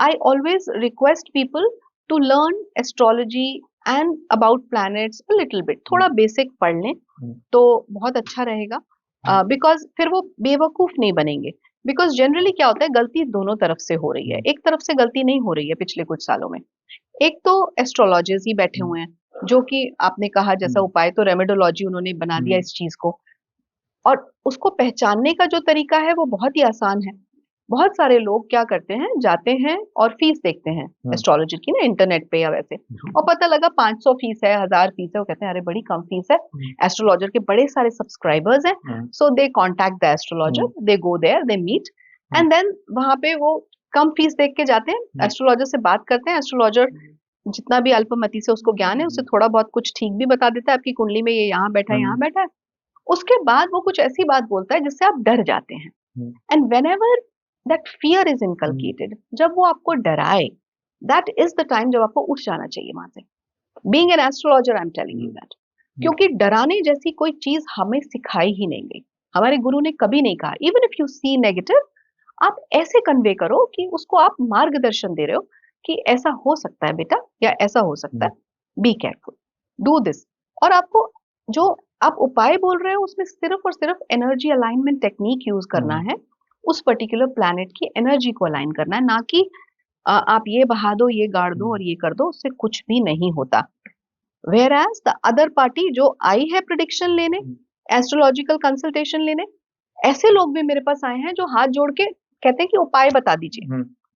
I always request people to learn astrology and about planets a little bit. थोड़ा बेसिक पढ़ लें तो बहुत अच्छा रहेगा, बिकॉज फिर वो बेवकूफ नहीं बनेंगे. बिकॉज जनरली क्या होता है, गलती दोनों तरफ से हो रही है, एक तरफ से गलती नहीं हो रही है पिछले कुछ सालों में. एक तो एस्ट्रोलॉजर्स ही बैठे हुए हैं, जो कि आपने कहा जैसा उपाय, तो रेमेडोलॉजी उन्होंने बना दिया इस चीज को, और उसको पहचानने का जो तरीका है वो बहुत ही आसान है. बहुत सारे लोग क्या करते हैं, जाते हैं और फीस देखते हैं एस्ट्रोलॉजर की ना, इंटरनेट पे या वैसे, और पता लगा 500 फीस है, 1000 फीस है, वो कहते हैं अरे बड़ी कम फीस है, एस्ट्रोलॉजर के बड़े सारे सब्सक्राइबर्स हैं, so they contact the astrologer, they go there, they meet, and then वहां पे वो कम फीस देख के जाते हैं, एस्ट्रोलॉजर से बात करते हैं, एस्ट्रोलॉजर जितना भी अल्पमति से उसको ज्ञान है, उससे थोड़ा बहुत कुछ ठीक भी बता देता है, आपकी कुंडली में ये यहाँ बैठा है, यहाँ बैठा है, उसके बाद वो कुछ ऐसी बात बोलता है जिससे आप डर जाते हैं, and whenever that fear is inculcated, जब वो आपको डराए, दैट इज द टाइम जब आपको उठ जाना चाहिए वहां से। Being an astrologer, I am telling you that, क्योंकि डराने जैसी कोई चीज हमें सिखाई ही नहीं गई, हमारे गुरु ने कभी नहीं कहा, even if you see negative, आप ऐसे कन्वे करो कि उसको आप मार्गदर्शन दे रहे हो कि ऐसा हो सकता है बेटा, या ऐसा हो सकता है, बी केयरफुल, डू दिस। और आपको जो आप उपाय बोल रहे हो उसमें सिर्फ और सिर्फ एनर्जी अलाइनमेंट टेक्निक यूज करना है, उस पर्टिकुलर प्लैनेट की एनर्जी को अलाइन करना है, ना कि आप ये बहा दो, ये गाड़ दो और ये कर दो, उससे कुछ भी नहीं होता। Whereas the other party जो आई है प्रिडिक्शन लेने, एस्ट्रोलॉजिकल कंसल्टेशन लेने, ऐसे लोग भी मेरे पास आए हैं जो हाथ जोड़ के कहते हैं कि उपाय बता दीजिए।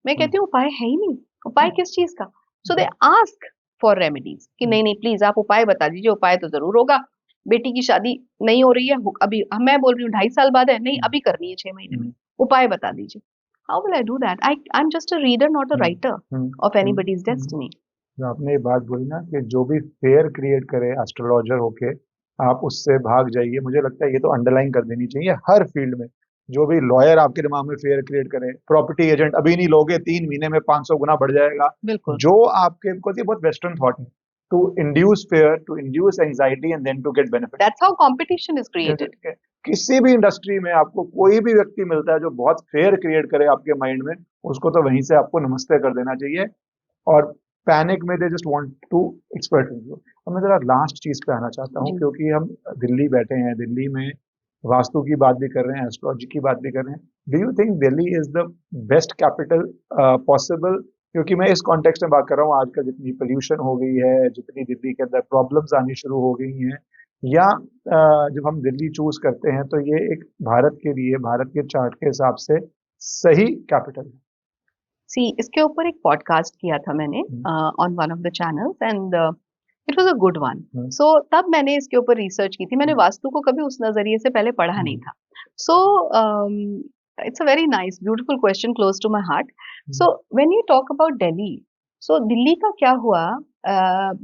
मैं कहती हूँ उपाय है ही नहीं, उपाय किस चीज का? सो दे आस्क फॉर रेमेडीज कि नहीं नहीं प्लीज आप उपाय बता दीजिए, उपाय तो जरूर होगा, बेटी की शादी नहीं हो रही है अभी, मैं बोल रही हूँ 2.5 साल बाद है, नहीं अभी करनी है 6 महीने में, उपाय बता दीजिए। How will I do that? I am just a reader, not a writer of anybody's destiny. आपने ये बात बोली ना कि जो भी फेयर क्रिएट करे एस्ट्रोलॉजर होके, आप उससे भाग जाइए। मुझे लगता है ये तो अंडरलाइन कर देनी चाहिए हर फील्ड में। जो भी लॉयर आपके दिमाग में फेयर क्रिएट करे, प्रॉपर्टी एजेंट अभी नहीं लोगे 3 महीने में 500 गुना बढ़ जाएगा, बिल्कुल, जो आपके, बिकॉज ये बहुत वेस्टर्न थॉट है, to induce fear, to induce anxiety and then to get benefit. That's how competition is created. किसी भी इंडस्ट्री में आपको कोई भी व्यक्ति मिलता है जो बहुत फेयर क्रिएट करे आपके माइंड में, उसको तो वहीं से आपको नमस्ते कर देना चाहिए, और पैनिक में they just want to expert you. और मैं जरा लास्ट चीज पे आना चाहता हूँ, क्योंकि हम दिल्ली बैठे हैं, दिल्ली में वास्तु की बात भी कर रहे हैं, एस्ट्रोलॉजी की बात भी कर रहे हैं। Do you think Delhi is the best capital possible? क्योंकि मैं इस कॉन्टेक्स्ट में बात कर रहा हूँ, आजकल जितनी पोल्यूशन हो गई है, जितनी दिल्ली के अंदर प्रॉब्लम्स आनी शुरू हो गई हैं, या जब हम दिल्ली चूज करते हैं तो ये एक भारत के लिए, भारत के चार्ट के हिसाब से सही कैपिटल है? सी, इसके ऊपर एक पॉडकास्ट किया था मैंने on one of the channels, and it was a good one. So तब मैंने इसके ऊपर रिसर्च की थी, मैंने वास्तु को कभी उस नजरिए से पहले पढ़ा नहीं था। So it's a very nice beautiful question, close to my heart. So when you talk about Delhi, so Delhi का क्या हुआ,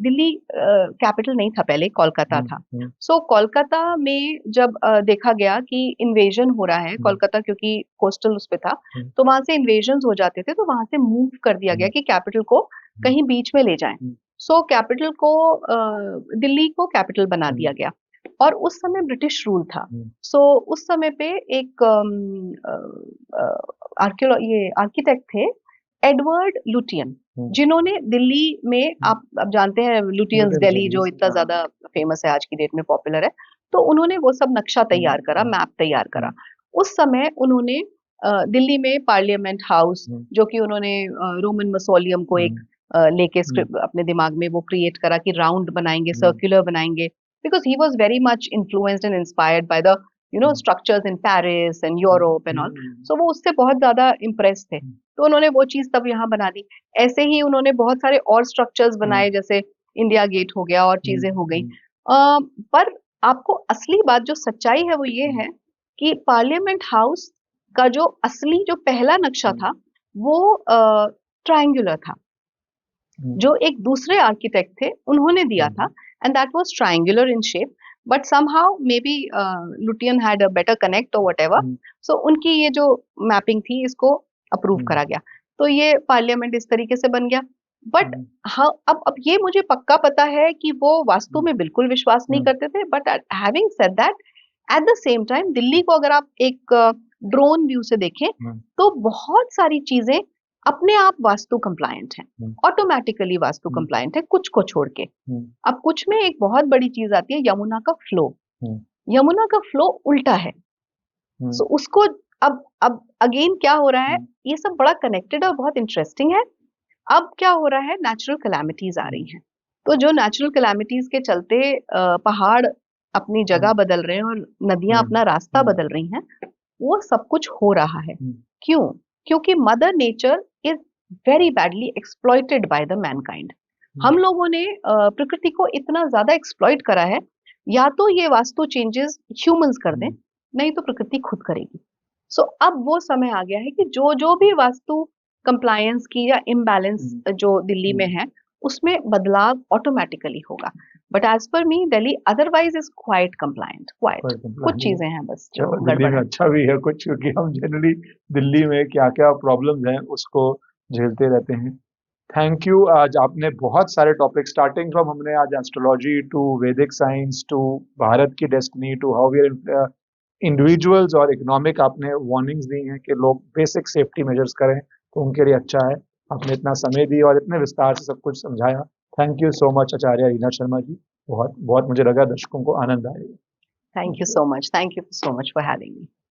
दिल्ली कैपिटल नहीं था पहले, कोलकाता था। सो कोलकाता में जब देखा गया कि इन्वेजन हो रहा है, कोलकाता क्योंकि कोस्टल उस पे था, तो वहां से इन्वेजन हो जाते थे, तो वहां से मूव कर दिया गया कि कैपिटल को कहीं बीच में ले जाएं। सो कैपिटल को दिल्ली को कैपिटल बना दिया गया, और उस समय ब्रिटिश रूल था। सो उस समय पे एक ये आर्किटेक्ट थे एडवर्ड लुटियन, जिन्होंने दिल्ली में, आप अब जानते हैं लुटियंस दिल्ली जो इतना ज्यादा फेमस है, आज की डेट में पॉपुलर है, तो उन्होंने वो सब नक्शा तैयार करा, मैप तैयार करा। उस समय उन्होंने दिल्ली में पार्लियामेंट हाउस, जो कि उन्होंने रोमन मसोलियम को एक लेके अपने दिमाग में वो क्रिएट करा कि राउंड बनाएंगे, सर्कुलर बनाएंगे, because he was very much influenced and inspired by the structures in Paris and Europe and all. So वो उससे बहुत ज्यादा इम्प्रेस थे, तो उन्होंने वो चीज तब यहाँ बना दी। ऐसे ही उन्होंने बहुत सारे और स्ट्रक्चर्स बनाए, जैसे इंडिया गेट हो गया और चीजें हो गई। पर आपको असली बात जो सच्चाई है वो ये है कि पार्लियामेंट हाउस का जो असली जो पहला नक्शा था वो ट्रायंगुलर था, जो एक दूसरे आर्किटेक्ट थे उन्होंने दिया था, and that was triangular in shape, but somehow may be Lutyens had a better connect और व्हाटएवर, सो उनकी ये जो मैपिंग थी इसको अप्रूव करा गया, तो ये पार्लियामेंट इस तरीके से बन गया। बट हाँ, अब ये मुझे पक्का पता है कि वो वास्तु में बिल्कुल विश्वास नहीं करते थे, but having said that, at the same time Delhi को अगर आप एक ड्रोन व्यू से देखें तो बहुत सारी चीजें अपने आप वास्तु कंप्लायंट हैं, ऑटोमेटिकली वास्तु कंप्लायंट है, कुछ को छोड़ के। अब कुछ में एक बहुत बड़ी चीज आती है यमुना का फ्लो। यमुना का फ्लो उल्टा है, सो उसको अब अगेन क्या हो रहा है, ये सब बड़ा कनेक्टेड और बहुत इंटरेस्टिंग है। अब क्या हो रहा है, नेचुरल कैलामिटीज आ रही हैं, तो जो नेचुरल कैलामिटीज के चलते पहाड़ अपनी जगह बदल रहे हैं और नदियां अपना रास्ता बदल रही हैं, वो सब कुछ हो रहा है। क्यों? क्योंकि mother nature is very badly exploited by the Mankind. हम लोगों ने प्रकृति को इतना ज्यादा एक्सप्लॉइट करा है, या तो ये वास्तु चेंजेस ह्यूमंस कर दें, नहीं तो प्रकृति खुद करेगी। सो अब वो समय आ गया है कि जो जो भी वास्तु कंप्लायंस की या इम्बैलेंस जो दिल्ली में है, उसमें बदलाव ऑटोमेटिकली होगा। But as per me Delhi otherwise is quite compliant, quite कुछ चीजें हैं बस जो चलो, दिल्ली गड़बड़ में है। अच्छा भी है कुछ, क्योंकि हम जनरली दिल्ली में क्या क्या प्रॉब्लम्स हैं उसको झेलते रहते हैं। Thank you. आज आपने बहुत सारे टॉपिक, स्टार्टिंग फ्रॉम, हमने आज astrology to Vedic science to Bharat की destiny to how we are individuals और इकोनॉमिक, आपने वार्निंग्स दी हैं कि लोग बेसिक सेफ्टी मेजर्स करें तो उनके लिए अच्छा है। आपने इतना समय दिया और इतने विस्तार से सब कुछ समझाया। थैंक यू सो मच आचार्य रीना शर्मा जी। बहुत बहुत मुझे लगा दर्शकों को आनंद आएगा। Thank you so much, thank you so much for having me.